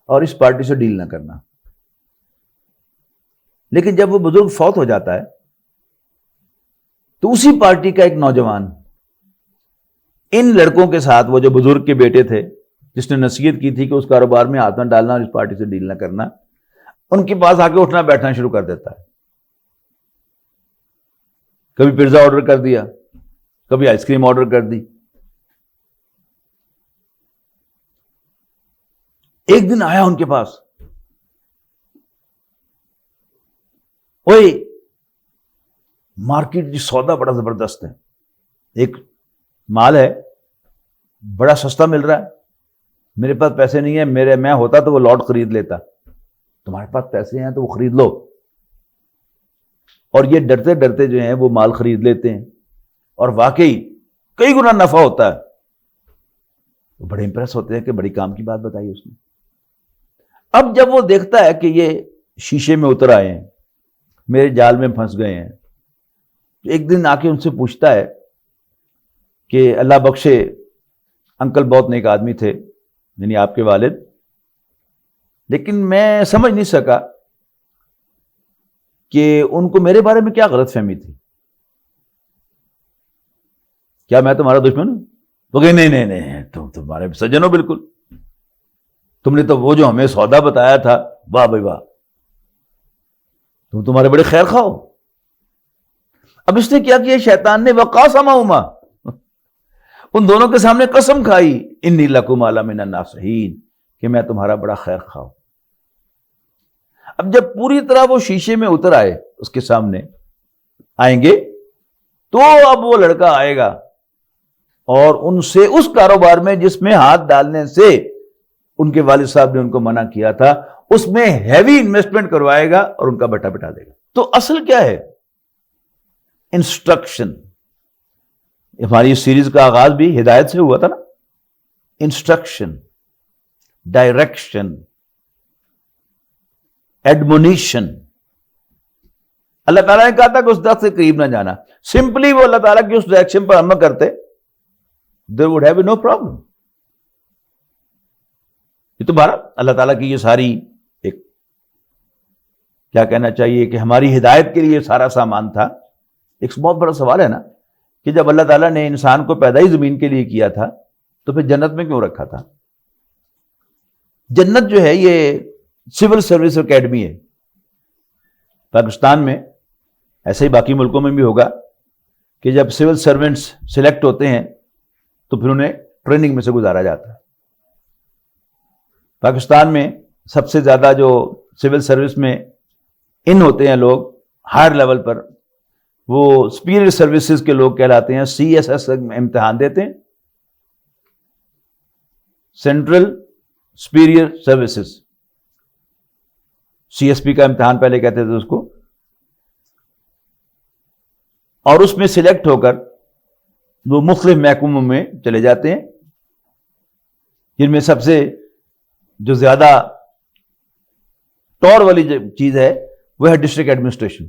اور اس پارٹی سے ڈیل نہ کرنا. لیکن جب وہ بزرگ فوت ہو جاتا ہے تو اسی پارٹی کا ایک نوجوان ان لڑکوں کے ساتھ، وہ جو بزرگ کے بیٹے تھے جس نے نصیحت کی تھی کہ اس کاروبار میں ہاتھ نہ ڈالنا اور اس پارٹی سے ڈیل نہ کرنا، ان کے پاس آ کے اٹھنا بیٹھنا شروع کر دیتا ہے. کبھی پیزا آرڈر کر دیا، کبھی آئس کریم آرڈر کر دی. ایک دن آیا ان کے پاس، اوئے مارکیٹ سودا بڑا زبردست ہے، ایک مال ہے بڑا سستا مل رہا ہے، میرے پاس پیسے نہیں ہیں، میں ہوتا تو وہ لاٹ خرید لیتا. تمہارے پاس پیسے ہیں تو وہ خرید لو. اور یہ ڈرتے ڈرتے جو ہیں وہ مال خرید لیتے ہیں اور واقعی کئی گنا نفع ہوتا ہے. وہ بڑے امپریس ہوتے ہیں کہ بڑی کام کی بات بتائی اس نے. اب جب وہ دیکھتا ہے کہ یہ شیشے میں اتر آئے ہیں، میرے جال میں پھنس گئے ہیں، تو ایک دن آ کے ان سے پوچھتا ہے کہ اللہ بخشے انکل بہت نیک آدمی تھے، یعنی آپ کے والد، لیکن میں سمجھ نہیں سکا کہ ان کو میرے بارے میں کیا غلط فہمی تھی. کیا میں تمہارا دشمن ہوں؟ تو کہ نہیں تم تمہارے سجن ہو بالکل. تم نے تو وہ جو ہمیں سودا بتایا تھا، واہ بھائی واہ، تمہارے بڑے خیر خواہ ہو. اب اس نے کیا کیا، شیطان نے وقاسمہما، ان دونوں کے سامنے قسم کھائی، انی لکم لمن الناصحین، کہ میں تمہارا بڑا خیر خواہ ہوں. اب جب پوری طرح وہ شیشے میں اتر آئے، اس کے سامنے آئیں گے، تو اب وہ لڑکا آئے گا اور ان سے اس کاروبار میں جس میں ہاتھ ڈالنے سے ان کے والد صاحب نے ان کو منع کیا تھا، اس میں ہیوی انویسٹمنٹ کروائے گا اور ان کا بٹا بٹا دے گا. تو اصل کیا ہے؟ انسٹرکشن. ہماری اس سیریز کا آغاز بھی ہدایت سے ہوا تھا نا. Instruction, direction, admonition. اللہ تعالیٰ نے کہا تھا کہ اس درخت سے قریب نہ جانا. سمپلی وہ اللہ تعالیٰ کی اس ڈائریکشن پر عمل کرتے، there would have no problem. یہ تمہارا اللہ تعالیٰ کی یہ ساری ایک کیا کہنا چاہیے کہ ہماری ہدایت کے لیے سارا سامان تھا. ایک بہت بڑا سوال ہے نا کہ جب اللہ تعالیٰ نے انسان کو پیدا ہی زمین کے لیے کیا تھا تو پھر جنت میں کیوں رکھا تھا؟ جنت جو ہے یہ سول سروس اکیڈمی ہے. پاکستان میں ایسے ہی باقی ملکوں میں بھی ہوگا کہ جب سول سرونٹس سلیکٹ ہوتے ہیں تو پھر انہیں ٹریننگ میں سے گزارا جاتا ہے. پاکستان میں سب سے زیادہ جو سول سروس میں ان ہوتے ہیں لوگ ہائر لیول پر، وہ سپیریئر سروسز کے لوگ کہلاتے ہیں. سی ایس ایس امتحان دیتے ہیں، central superior services, C S P کا امتحان پہلے کہتے تھے اس کو. اور اس میں سلیکٹ ہو کر وہ مختلف محکموں میں چلے جاتے ہیں، جن میں سب سے جو زیادہ ٹور والی چیز ہے وہ ہے district administration,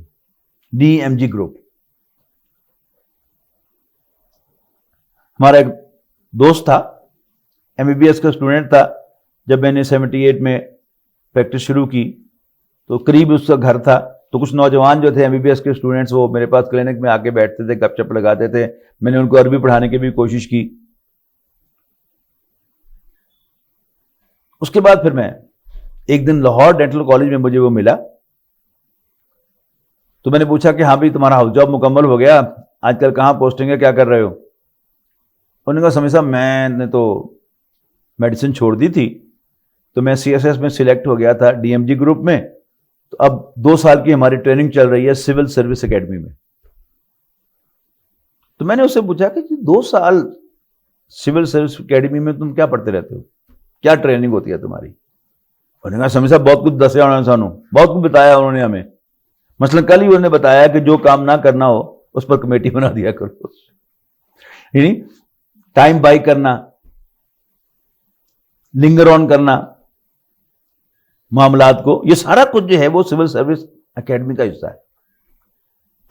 D M G group. ہمارا ایک دوست تھا، ایم بی بی ایس کا اسٹوڈنٹ تھا. جب میں نے 78 میں پریکٹس شروع کی تو قریب اس کا گھر تھا، تو کچھ نوجوان جو تھے ایم بی بی ایس کے اسٹوڈنٹس وہ میرے پاس کلینک میں آ کے بیٹھتے تھے، گپ شپ لگاتے تھے. میں نے ان کو عربی پڑھانے کی بھی کوشش کی. اس کے بعد پھر میں ایک دن لاہور ڈینٹل کالج میں مجھے وہ ملا، تو میں نے پوچھا کہ ہاں بھائی تمہارا ہاؤس جاب مکمل ہو گیا، آج کل کہاں پوسٹنگ ہے، کیا کر رہے ہو؟ انہوں نے کہا سمیع صاحب میں نے تو میڈیسن چھوڑ دی تھی، تو میں سی ایس ایس میں سلیکٹ ہو گیا تھا ڈی ایم جی گروپ میں، تو اب 2 سال کی ہماری ٹریننگ چل رہی ہے سول سروس اکیڈمی میں. تو میں نے اس سے پوچھا کہ 2 سال سول سروس اکیڈمی میں تم کیا پڑھتے رہتے ہو، کیا ٹریننگ ہوتی ہے تمہاری؟ انہوں نے کہا سمیع صاحب بہت کچھ دسیا انہوں نے، سانو بہت کچھ بتایا انہوں نے ہمیں. مثلا کل ہی انہوں نے بتایا کہ جو کام نہ کرنا ہو اس پر کمیٹی بنا دیا کرو، یعنی ٹائم بائی کرنا، لنگر آن کرنا معاملات کو، یہ سارا کچھ جو ہے وہ سول سروس اکیڈمی کا حصہ ہے.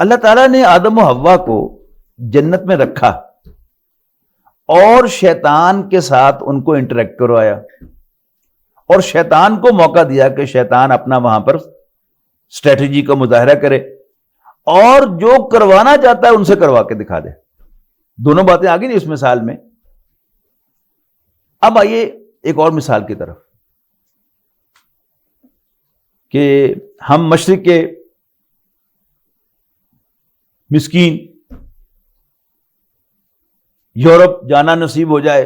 اللہ تعالیٰ نے آدم و حوا کو جنت میں رکھا اور شیطان کے ساتھ ان کو انٹریکٹ کروایا، اور شیطان کو موقع دیا کہ شیطان اپنا وہاں پر اسٹریٹجی کا مظاہرہ کرے اور جو کروانا چاہتا ہے ان سے کروا کے دکھا دے. دونوں باتیں آ گئی نہیں اس مثال میں. اب آئیے ایک اور مثال کی طرف کہ ہم مشرق کے مسکین یورپ جانا نصیب ہو جائے،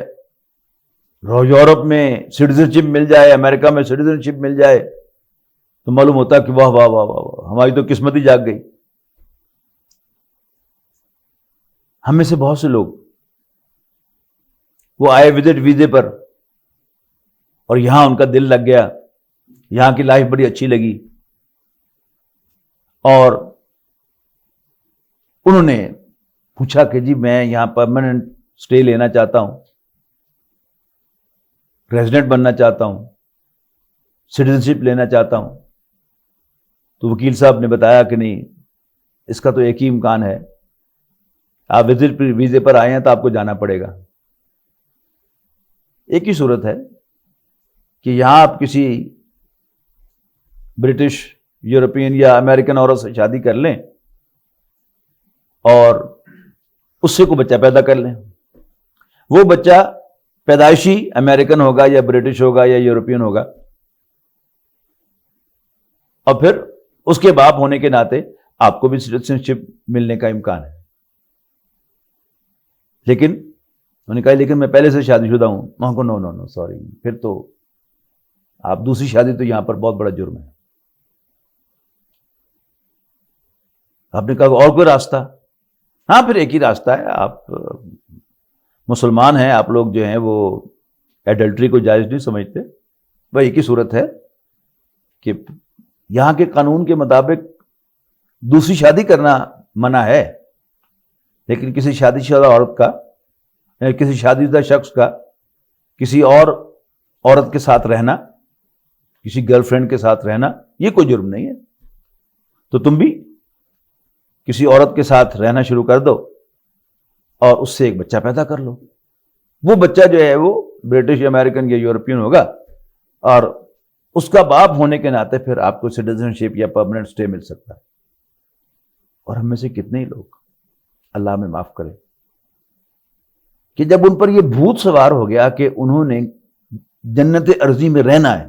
یورپ میں سٹیزن شپ مل جائے، امریکہ میں سٹیزن شپ مل جائے، تو معلوم ہوتا کہ واہ واہ واہ واہ ہماری تو قسمت ہی جاگ گئی. ہم میں سے بہت سے لوگ وہ آئے وزٹ ویزے پر اور یہاں ان کا دل لگ گیا, یہاں کی لائف بڑی اچھی لگی, اور انہوں نے پوچھا کہ جی میں یہاں پرماننٹ اسٹے لینا چاہتا ہوں, ریزیڈنٹ بننا چاہتا ہوں, سٹیزن شپ لینا چاہتا ہوں. تو وکیل صاحب نے بتایا کہ نہیں, اس کا تو ایک ہی امکان ہے, آپ وزٹ ویزے پر آئے ہیں تو آپ کو جانا پڑے گا. ایک ہی صورت ہے کہ یہاں آپ کسی برٹش, یورپین یا امریکن عورت سے شادی کر لیں اور اس سے کوئی بچہ پیدا کر لیں. وہ بچہ پیدائشی امریکن ہوگا یا برٹش ہوگا یا یورپین ہوگا, اور پھر اس کے باپ ہونے کے ناطے آپ کو بھی سٹیزن شپ ملنے کا امکان ہے. لیکن انہوں نے کہا لیکن میں پہلے سے شادی شدہ ہوں. میں کو نو نو نو سوری, پھر تو آپ دوسری شادی تو یہاں پر بہت بڑا جرم ہے. آپ نے کہا اور کوئی راستہ؟ ہاں پھر ایک ہی راستہ ہے, آپ مسلمان ہیں, آپ لوگ جو ہیں وہ ایڈلٹری کو جائز نہیں سمجھتے. وہ ایک ہی صورت ہے کہ یہاں کے قانون کے مطابق دوسری شادی کرنا منع ہے, لیکن کسی شادی شدہ عورت کا یا کسی شادی شدہ شخص کا کسی اور عورت کے ساتھ رہنا, کسی گرل فرینڈ کے ساتھ رہنا, یہ کوئی جرم نہیں ہے. تو تم بھی کسی عورت کے ساتھ رہنا شروع کر دو اور اس سے ایک بچہ پیدا کر لو. وہ بچہ جو ہے وہ برٹش, امریکن یا یورپین ہوگا, اور اس کا باپ ہونے کے ناطے پھر آپ کو سٹیزن شپ یا پرماننٹ اسٹے مل سکتا ہے. اور ہم میں سے کتنے ہی لوگ, اللہ میں معاف کرے, کہ جب ان پر یہ بھوت سوار ہو گیا کہ انہوں نے جنت ارضی میں رہنا ہے,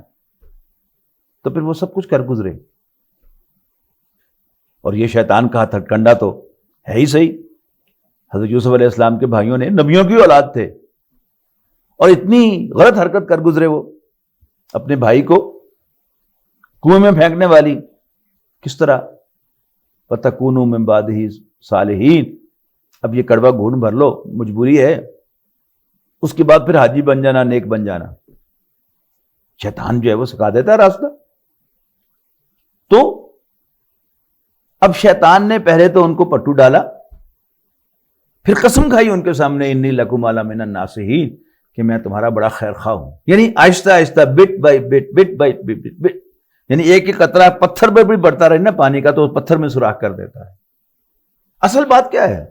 تو پھر وہ سب کچھ کر گزرے. اور یہ شیطان کا ہتھ کنڈا تو ہے ہی صحیح. حضرت یوسف علیہ السلام کے بھائیوں نے نبیوں کی اولاد تھے, اور اتنی غلط حرکت کر گزرے وہ, اپنے بھائی کو کنویں میں پھینکنے والی. کس طرح؟ وَتَكُونُوا مِن بَعْدِهِ صَالِحِينَ. اب یہ کڑوا گھون بھر لو, مجبوری ہے. اس کے بعد پھر حاجی بن جانا, نیک بن جانا. شیطان جو ہے وہ سکھا دیتا ہے راستہ. تو اب شیطان نے پہلے تو ان کو پٹو ڈالا, پھر قسم کھائی ان کے سامنے, انی لکم علی من الناصحین, کہ میں تمہارا بڑا خیر خواہ ہوں. یعنی آہستہ آہستہ, but by but, but by but, یعنی ایک ایک قطرہ پتھر پہ بھی بڑھتا رہے نا پانی کا, تو اس پتھر میں سوراخ کر دیتا ہے. اصل بات کیا ہے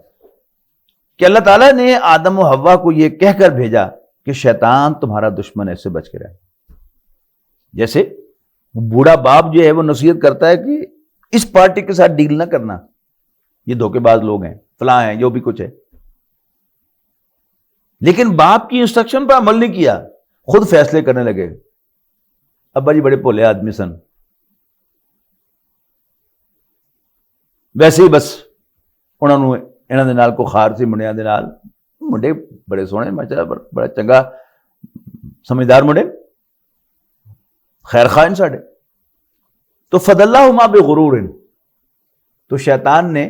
کہ اللہ تعالیٰ نے آدم و حوا کو یہ کہہ کر بھیجا کہ شیطان تمہارا دشمن ہے, اس سے بچ کے رہے. جیسے بوڑھا باپ جو ہے وہ نصیحت کرتا ہے کہ اس پارٹی کے ساتھ ڈیل نہ کرنا, یہ دھوکے باز لوگ ہیں, فلاں ہیں, جو بھی کچھ ہے. لیکن باپ کی انسٹرکشن پر عمل نہیں کیا, خود فیصلے کرنے لگے. ابا جی بڑے بھولے آدمی سن, ویسے ہی بس انہوں نے نال کو خار سی منڈیا دے نال, منڈے بڑے سونے ماشاءاللہ, بڑا چنگا سمجھدار منڈے, خیر خواہ ساڈے. تو فَدَلَّاهُمَا بِغُرُورٍ, تو شیطان نے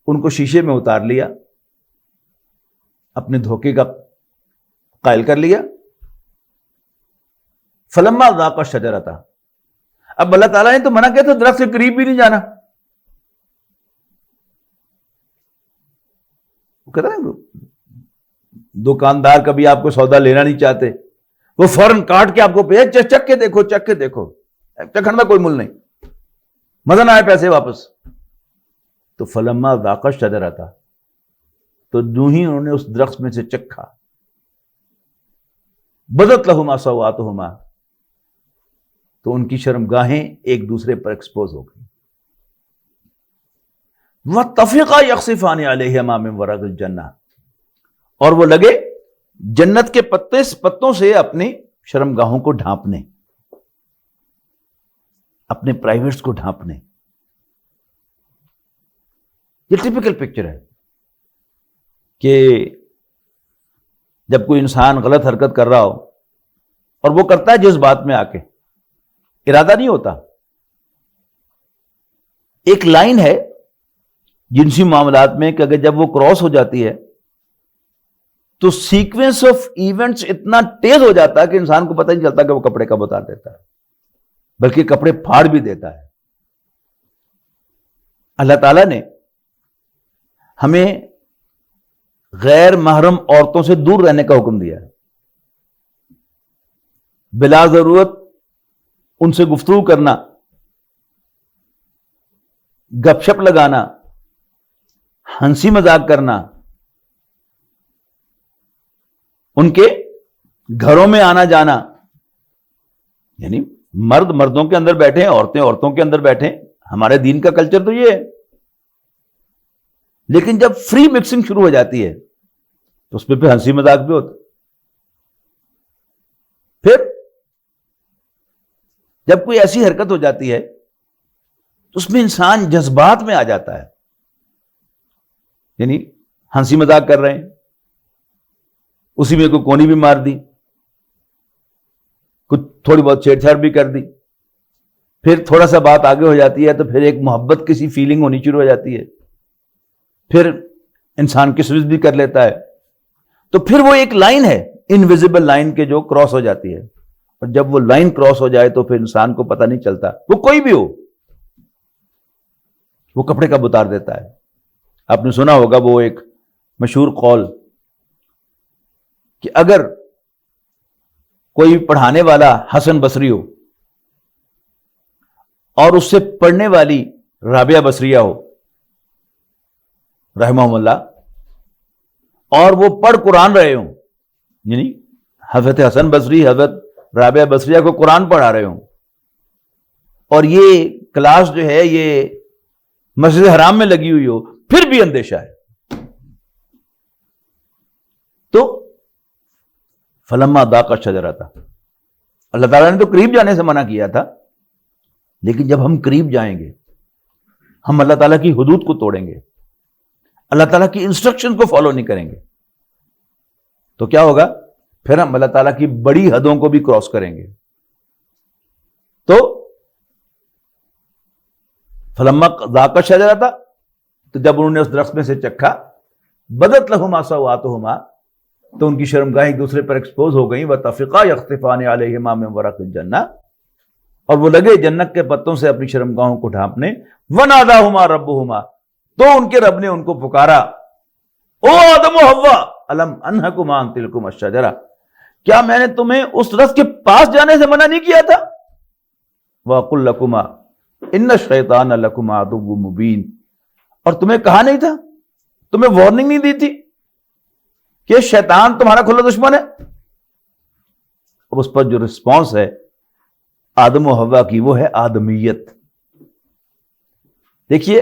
ان کو شیشے میں اتار لیا, اپنے دھوکے کا قائل کر لیا. فَلَمَّا ذَاقَا الشَّجَرَةَ, اب اللہ تعالیٰ نے تو منع کیا تھا درخت کے قریب بھی نہیں جانا. وہ کہتا ہے دکاندار کبھی آپ کو سودا لینا نہیں چاہتے, وہ فوراً کاٹ کے آپ کو چک کے دیکھو, چک کے دیکھو, چکھن میں کوئی مل نہیں, مزہ نہ آئے پیسے واپس. تو فلما ذاق الشجرۃ, تو جو ہی انہوں نے اس درخت میں سے چکھا, بدت لہما سوآتہما, تو ان کی شرمگاہیں ایک دوسرے پر ایکسپوز ہو گئی. وَاتَّفِقَا يَخْصِفَانِ عَلَيْهِمَا مِن وَرَقِ الْجَنَّةِ, اور وہ لگے جنت کے پتوں سے اپنی شرمگاہوں کو ڈھانپنے, اپنے پرائیویٹس کو ڈھانپنے. یہ ٹپیکل پکچر ہے کہ جب کوئی انسان غلط حرکت کر رہا ہو, اور وہ کرتا ہے جس بات میں آ کے, ارادہ نہیں ہوتا. ایک لائن ہے جنسی معاملات میں کہ اگر جب وہ کراس ہو جاتی ہے تو سیکوینس آف ایونٹس اتنا تیز ہو جاتا ہے کہ انسان کو پتہ نہیں چلتا کہ وہ کپڑے کب اتار دیتا ہے، بلکہ کپڑے پھاڑ بھی دیتا ہے۔ اللہ تعالیٰ نے ہمیں غیر محرم عورتوں سے دور رہنے کا حکم دیا ہے، بلا ضرورت ان سے گفتگو کرنا، گپ شپ لگانا، ہنسی مذاق کرنا، ان کے گھروں میں آنا جانا، یعنی مرد مردوں کے اندر بیٹھے، عورتیں عورتوں کے اندر بیٹھیں، ہمارے دین کا کلچر تو یہ ہے۔ لیکن جب فری مکسنگ شروع ہو جاتی ہے تو اس پہ ہنسی مذاق بھی ہوتا، پھر جب کوئی ایسی حرکت ہو جاتی ہے تو اس میں انسان جذبات میں آ جاتا ہے، یعنی ہنسی مذاق کر رہے ہیں، اسی میں کوئی کونی بھی مار دی، کچھ تھوڑی بہت چھیڑ چھاڑ بھی کر دی، پھر تھوڑا سا بات آگے ہو جاتی ہے تو پھر ایک محبت کسی فیلنگ ہونی شروع ہو جاتی ہے، پھر انسان کسمس بھی کر لیتا ہے، تو پھر وہ ایک لائن ہے انویزیبل لائن کے جو کراس ہو جاتی ہے، اور جب وہ لائن کراس ہو جائے تو پھر انسان کو پتہ نہیں چلتا، وہ کوئی بھی ہو، وہ کپڑے کب اتار دیتا ہے۔ آپ نے سنا ہوگا وہ ایک مشہور قول کہ اگر کوئی پڑھانے والا حسن بصری ہو اور اس سے پڑھنے والی رابعہ بصریہ ہو رحمہم اللہ، اور وہ پڑھ قرآن رہے ہوں، یعنی حضرت حسن بصری حضرت رابعہ بصریہ کو قرآن پڑھا رہے ہوں، اور یہ کلاس جو ہے یہ مسجد حرام میں لگی ہوئی ہو، پھر بھی اندیشہ ہے، تو فلما ذاق الشجرۃ، اللہ تعالیٰ نے تو قریب جانے سے منع کیا تھا، لیکن جب ہم قریب جائیں گے، ہم اللہ تعالیٰ کی حدود کو توڑیں گے، اللہ تعالیٰ کی انسٹرکشن کو فالو نہیں کریں گے، تو کیا ہوگا؟ پھر ہم اللہ تعالیٰ کی بڑی حدوں کو بھی کراس کریں گے۔ تو فلما ذاق الشجرۃ، تو جب انہوں نے اس درخت میں سے چکھا، بدت لہما سوآتہما، تو ان کی شرمگاہیں ایک دوسرے پر ایکسپوز ہو گئیں، وطفقا یخصفان علیہما من ورق الجنہ، اور وہ لگے جنت کے پتوں سے اپنی شرمگاہوں کو ڈھانپنے، وناداہما ربہما، تو ان کے رب نے ان کو پکارا، او آدم و حوا الم انہکما عن تلکما الشجرۃ، کیا میں نے تمہیں اس درخت کے پاس جانے سے منع نہیں کیا تھا؟ وَأَقُلْ لَكُمَا إِنَّ الشَّيْطَانَ لَكُمَا عَدُوٌّ مُبِينٌ، اور تمہیں کہا نہیں تھا، تمہیں وارننگ نہیں دی تھی کہ شیطان تمہارا کھلا دشمن ہے؟ اب اس پر جو رسپانس ہے آدم و حوا کی، وہ ہے آدمیت۔ دیکھیے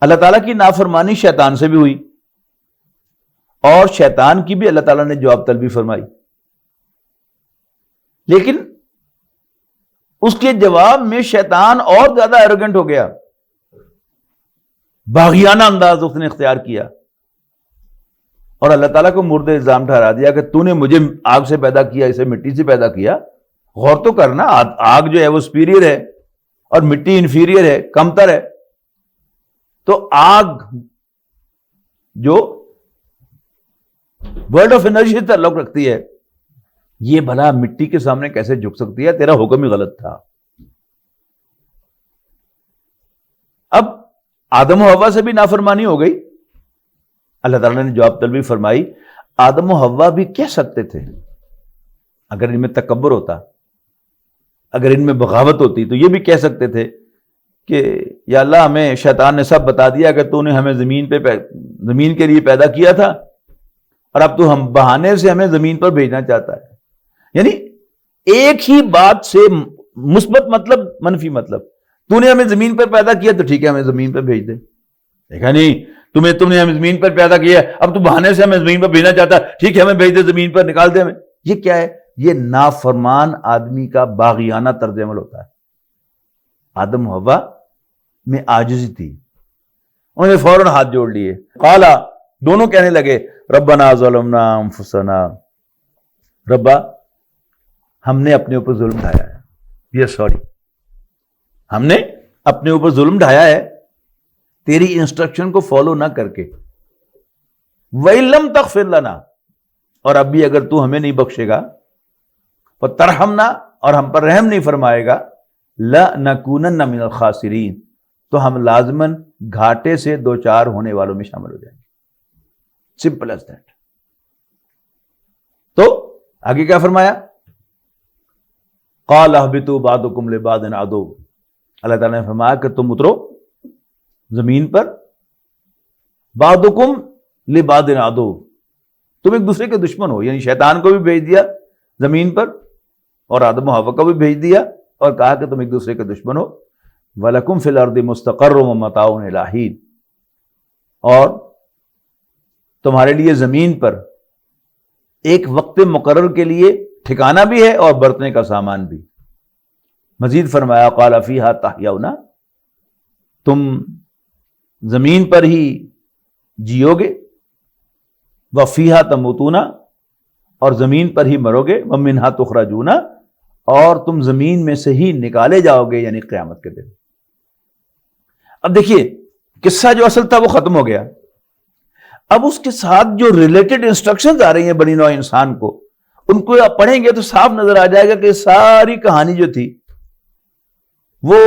اللہ تعالیٰ کی نافرمانی شیطان سے بھی ہوئی، اور شیطان کی بھی اللہ تعالیٰ نے جواب طلبی فرمائی، لیکن اس کے جواب میں شیطان اور زیادہ ایروگنٹ ہو گیا، باغیانہ انداز اس نے اختیار کیا، اور اللہ تعالیٰ کو مرد الزام ٹھہرا دیا کہ تو نے مجھے آگ سے پیدا کیا، اسے مٹی سے پیدا کیا۔ غور تو کرنا، آگ جو ہے وہ سپیریئر ہے اور مٹی انفیریئر ہے، کمتر ہے، تو آگ جو ورلڈ آف انرجی سے تعلق رکھتی ہے، یہ بھلا مٹی کے سامنے کیسے جھک سکتی ہے؟ تیرا حکم ہی غلط تھا۔ اب آدم و حوا سے بھی نافرمانی ہو گئی، اللہ تعالیٰ نے جواب طلبی فرمائی۔ آدم و حوا بھی کہہ سکتے تھے، اگر ان میں تکبر ہوتا، اگر ان میں بغاوت ہوتی، تو یہ بھی کہہ سکتے تھے کہ یا اللہ، ہمیں شیطان نے سب بتا دیا کہ تو نے ہمیں زمین کے لیے پیدا کیا تھا، اور اب تو ہم بہانے سے ہمیں زمین پر بھیجنا چاہتا ہے۔ یعنی ایک ہی بات سے مثبت مطلب منفی مطلب، تو نے ہمیں زمین پر پیدا کیا تو ٹھیک ہے، ہمیں زمین پر بھیج دے۔ دیکھا نہیں، تم نے ہمیں زمین پر پیدا کیا، اب تو بہانے سے ہمیں زمین پر بھیجنا چاہتا ہے، ٹھیک ہے ہمیں بھیج دے، زمین پر نکال دے ہمیں۔ یہ کیا ہے؟ یہ نافرمان آدمی کا باغیانہ طرز عمل ہوتا ہے۔ آدم و حوا میں عاجزی تھی، انہوں نے فوراً ہاتھ جوڑ لیے، قالا، دونوں کہنے لگے ربنا ظلمنا انفسنا، ربا ہم نے اپنے اوپر ظلم ڈھایا ہے، یہ سوری، ہم نے اپنے اوپر ظلم ڈھایا ہے تیری انسٹرکشن کو فالو نہ کر کے۔ وَإِن لَّمْ تَغْفِرْ لَنَا، اور اب بھی اگر تو ہمیں نہیں بخشے گا، وَتَرْحَمْنَا، اور ہم پر رحم نہیں فرمائے گا، لَنَكُونَنَّ مِنَ الْخَاسِرِينَ، تو ہم لازماً گھاٹے سے دو چار ہونے والوں میں شامل ہو جائیں گے. Simple as that. تو آگے کیا فرمایا؟ قَالَ اهْبِطُوا بَعْضُكُمْ لِبَعْضٍ عَدُوٌّ، اللہ تعالیٰ نے فرمایا کہ تم اترو زمین پر، بعضکم لبعض عدو، تم ایک دوسرے کے دشمن ہو. یعنی شیطان کو بھی بھیج دیا زمین پر اور آدم و حوا کو بھی بھیج دیا اور کہا کہ تم ایک دوسرے کے دشمن ہو. وَلَكُمْ فِي الْأَرْضِ مُسْتَقَرٌّ وَمَتَاعٌ إِلَىٰ حِينٍ، اور تمہارے لیے زمین پر ایک وقت مقرر کے لیے ٹھکانہ بھی ہے اور برتنے کا سامان بھی. مزید فرمایا قَالَ فِيهَا تَحْيَوْنَ، تم زمین پر ہی جیو گے، وَفِيهَا تَمُوتُونَ، اور زمین پر ہی مرو گے، وَمِنْهَا تُخْرَجُونَ، اور تم زمین میں سے ہی نکالے جاؤ گے، یعنی قیامت کے دن. اب دیکھیے قصہ جو اصل تھا وہ ختم ہو گیا. اب اس کے ساتھ جو ریلیٹڈ انسٹرکشنز آ رہی ہیں بنی نوع انسان کو، ان کو آپ پڑھیں گے تو صاف نظر آ جائے گا کہ ساری کہانی جو تھی وہ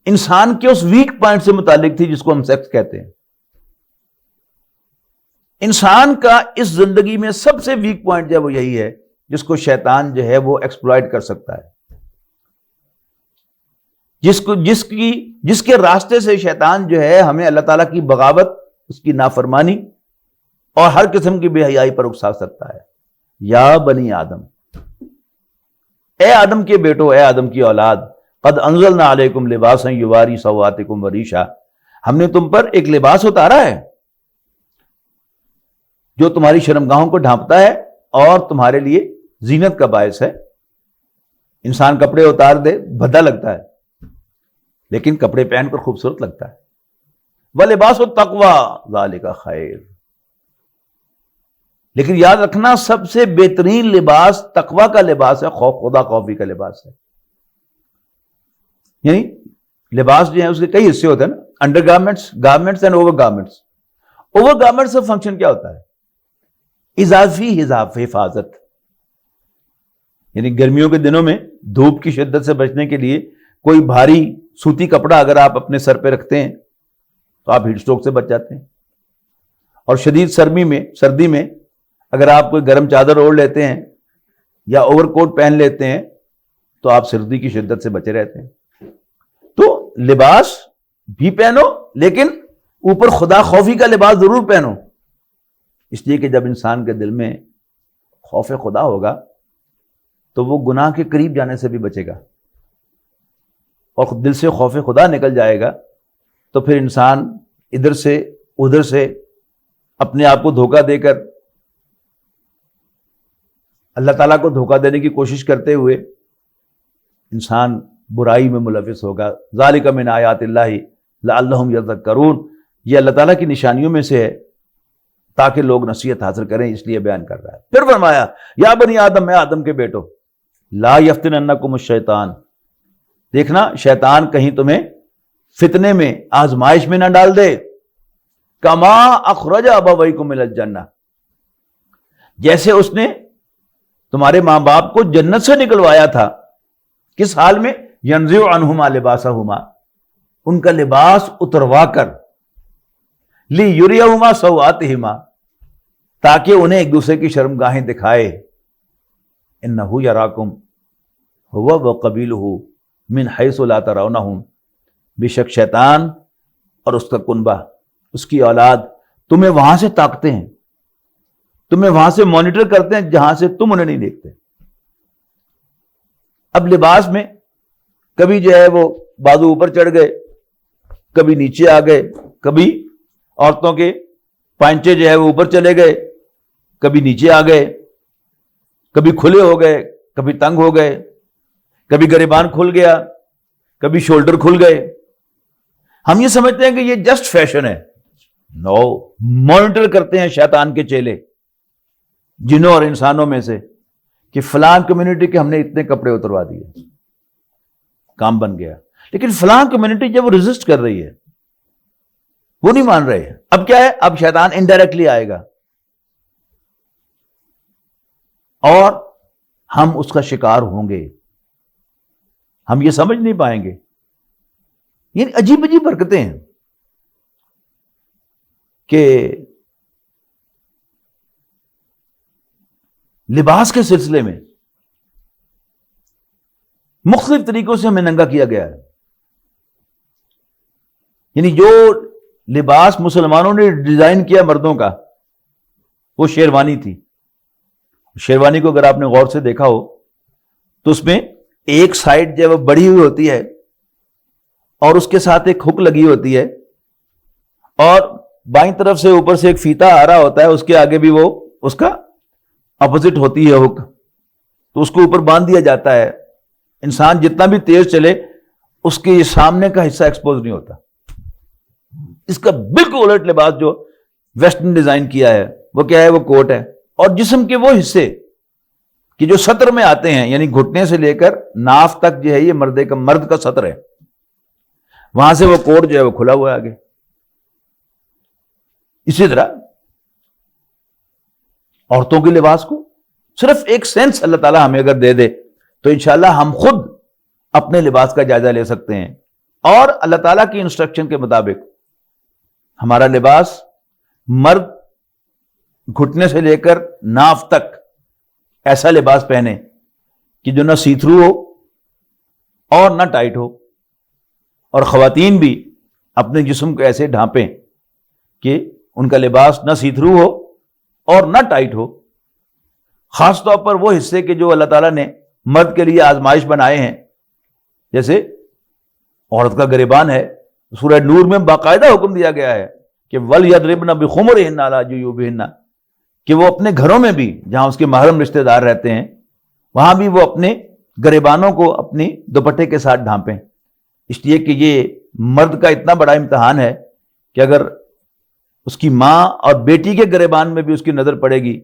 انسان کے اس ویک پوائنٹ سے متعلق تھی جس کو ہم سیکس کہتے ہیں. انسان کا اس زندگی میں سب سے ویک پوائنٹ جو ہے وہ یہی ہے جس کو شیطان جو ہے وہ ایکسپلائٹ کر سکتا ہے، جس کے راستے سے شیطان جو ہے ہمیں اللہ تعالیٰ کی بغاوت، اس کی نافرمانی اور ہر قسم کی بے حیائی پر اکسا سکتا ہے. یا بنی آدم، اے آدم کے بیٹو، اے آدم کی اولاد، قد انزلنا علیکم لباسا یواری سوآتکم وریشا، ہم نے تم پر ایک لباس اتارا ہے جو تمہاری شرمگاہوں کو ڈھانپتا ہے اور تمہارے لیے زینت کا باعث ہے. انسان کپڑے اتار دے بھدا لگتا ہے، لیکن کپڑے پہن کر خوبصورت لگتا ہے. وَلِبَاسُ التَّقْوَىٰ ذَلِكَ خَيْرٌ، لیکن یاد رکھنا سب سے بہترین لباس تقویٰ کا لباس ہے، خدا خوفی کا لباس ہے. یعنی لباس جو ہے اس کے کئی حصے ہوتے ہیں نا، under garments, garments and over garments. Over garments کا فنکشن کیا ہوتا ہے؟ اضافی حفاظت. یعنی گرمیوں کے دنوں میں دھوپ کی شدت سے بچنے کے لیے کوئی بھاری سوتی کپڑا اگر آپ اپنے سر پہ رکھتے ہیں تو آپ ہیٹ اسٹروک سے بچ جاتے ہیں. اور شدید سردی میں اگر آپ کوئی گرم چادر اوڑھ لیتے ہیں یا اوور کوٹ پہن لیتے ہیں تو آپ سردی کی شدت سے بچے رہتے ہیں. تو لباس بھی پہنو لیکن اوپر خدا خوفی کا لباس ضرور پہنو، اس لیے کہ جب انسان کے دل میں خوف خدا ہوگا تو وہ گناہ کے قریب جانے سے بھی بچے گا، اور دل سے خوف خدا نکل جائے گا تو پھر انسان ادھر سے ادھر سے اپنے آپ کو دھوکہ دے کر اللہ تعالیٰ کو دھوکہ دینے کی کوشش کرتے ہوئے انسان برائی میں ملوث ہوگا. ذالک من آیات اللہ لعلہم یذکرون، یہ اللہ تعالیٰ کی نشانیوں میں سے ہے تاکہ لوگ نصیحت حاصل کریں، اس لیے بیان کر رہا ہے. پھر فرمایا یا بنی آدم، میں آدم کے بیٹو، لا یفتننکم الشیطان، دیکھنا شیطان کہیں تمہیں فتنے میں، آزمائش میں نہ ڈال دے. کما اخرج ابویکم من الجنہ، جیسے اس نے تمہارے ماں باپ کو جنت سے نکلوایا تھا. کس حال میں؟ ینزع عنہما لباسہما، ان کا لباس اتروا کر، لیریہما سوآتہما، تاکہ انہیں ایک دوسرے کی شرمگاہیں دکھائے. انہ یراکم ہوا وقبیلہ من حیث لا ترونہم، بے شک شیطان اور اس کا کنبہ، اس کی اولاد تمہیں وہاں سے تاکتے ہیں، تمہیں وہاں سے مانیٹر کرتے ہیں جہاں سے تم انہیں نہیں دیکھتے. اب لباس میں کبھی جو ہے وہ بازو اوپر چڑھ گئے، کبھی نیچے آ گئے، کبھی عورتوں کے پائنچے جو ہے وہ اوپر چلے گئے، کبھی نیچے آ گئے، کبھی کھلے ہو گئے، کبھی تنگ ہو گئے، کبھی گریبان کھل گیا، کبھی شولڈر کھل گئے. ہم یہ سمجھتے ہیں کہ یہ جسٹ فیشن ہے. نو، مانیٹر کرتے ہیں شیطان کے چیلے جنوں اور انسانوں میں سے کہ فلاں کمیونٹی کے ہم نے اتنے کپڑے اتروا دیے، کام بن گیا. لیکن فلاں کمیونٹی جب وہ ریزسٹ کر رہی ہے وہ نہیں مان رہے. اب کیا ہے؟ اب شیطان انڈائریکٹلی آئے گا اور ہم اس کا شکار ہوں گے. ہم یہ سمجھ نہیں پائیں گے. یعنی عجیب عجیب حرکتیں ہیں کہ لباس کے سلسلے میں مختلف طریقوں سے ہمیں ننگا کیا گیا ہے. یعنی جو لباس مسلمانوں نے ڈیزائن کیا مردوں کا وہ شیروانی تھی. شیروانی کو اگر آپ نے غور سے دیکھا ہو تو اس میں ایک سائڈ جو ہے وہ بڑی ہوئی ہوتی ہے اور اس کے ساتھ ایک ہک لگی ہوتی ہے اور بائیں طرف سے اوپر سے ایک فیتا آ رہا ہوتا ہے, اس کے آگے بھی وہ اس کا اپوزٹ ہوتی ہے ہک, تو اس کو اوپر باندھ دیا جاتا ہے. انسان جتنا بھی تیز چلے اس کے سامنے کا حصہ ایکسپوز نہیں ہوتا. اس کا بالکل الٹ لباس جو ویسٹرن ڈیزائن کیا ہے وہ کیا ہے؟ وہ کوٹ ہے. اور جسم کے وہ حصے کہ جو سطر میں آتے ہیں, یعنی گھٹنے سے لے کر ناف تک جو ہے یہ مرد کا سطر ہے, وہاں سے وہ کوٹ جو ہے وہ کھلا ہوا ہے آگے. اسی طرح عورتوں کے لباس کو صرف ایک سینس اللہ تعالیٰ ہمیں اگر دے دے تو انشاءاللہ ہم خود اپنے لباس کا جائزہ لے سکتے ہیں, اور اللہ تعالیٰ کی انسٹرکشن کے مطابق ہمارا لباس مرد گھٹنے سے لے کر ناف تک ایسا لباس پہنے کہ جو نہ سی تھرو ہو اور نہ ٹائٹ ہو, اور خواتین بھی اپنے جسم کو ایسے ڈھانپیں کہ ان کا لباس نہ سی تھرو ہو اور نہ ٹائٹ ہو. خاص طور پر وہ حصے کے جو اللہ تعالیٰ نے مرد کے لیے آزمائش بنائے ہیں, جیسے عورت کا گریبان ہے, سورہ نور میں باقاعدہ حکم دیا گیا ہے کہ وَلْيَضْرِبْنَ بِخُمُرِهِنَّ عَلَىٰ جُيُوبِهِنَّ, کہ وہ اپنے گھروں میں بھی جہاں اس کے محرم رشتہ دار رہتے ہیں وہاں بھی وہ اپنے گریبانوں کو اپنی دوپٹے کے ساتھ ڈھانپیں. اس لیے کہ یہ مرد کا اتنا بڑا امتحان ہے کہ اگر اس کی ماں اور بیٹی کے گریبان میں بھی اس کی نظر پڑے گی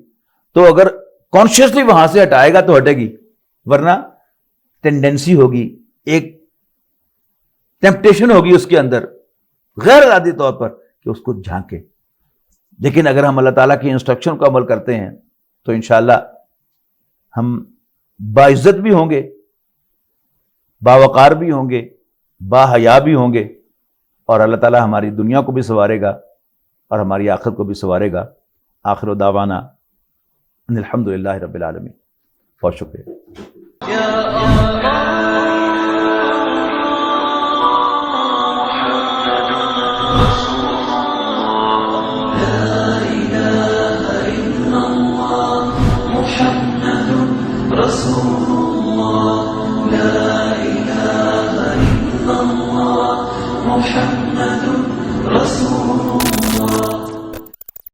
تو اگر کانشیسلی وہاں سے ہٹائے گا تو ہٹے گی, ورنہ ٹینڈنسی ہوگی, ایک ٹیمپٹیشن ہوگی اس کے اندر غیر ارادی طور پر کہ اس کو جھانکے. لیکن اگر ہم اللہ تعالیٰ کی انسٹرکشن کو عمل کرتے ہیں تو انشاءاللہ ہم باعزت بھی ہوں گے, باوقار بھی ہوں گے, با حیا بھی ہوں گے, اور اللہ تعالیٰ ہماری دنیا کو بھی سنوارے گا اور ہماری آخرت کو بھی سنوارے گا. آخر دعوانا ان الحمدللہ رب العالمین. بہت شکریہ. محمد رسول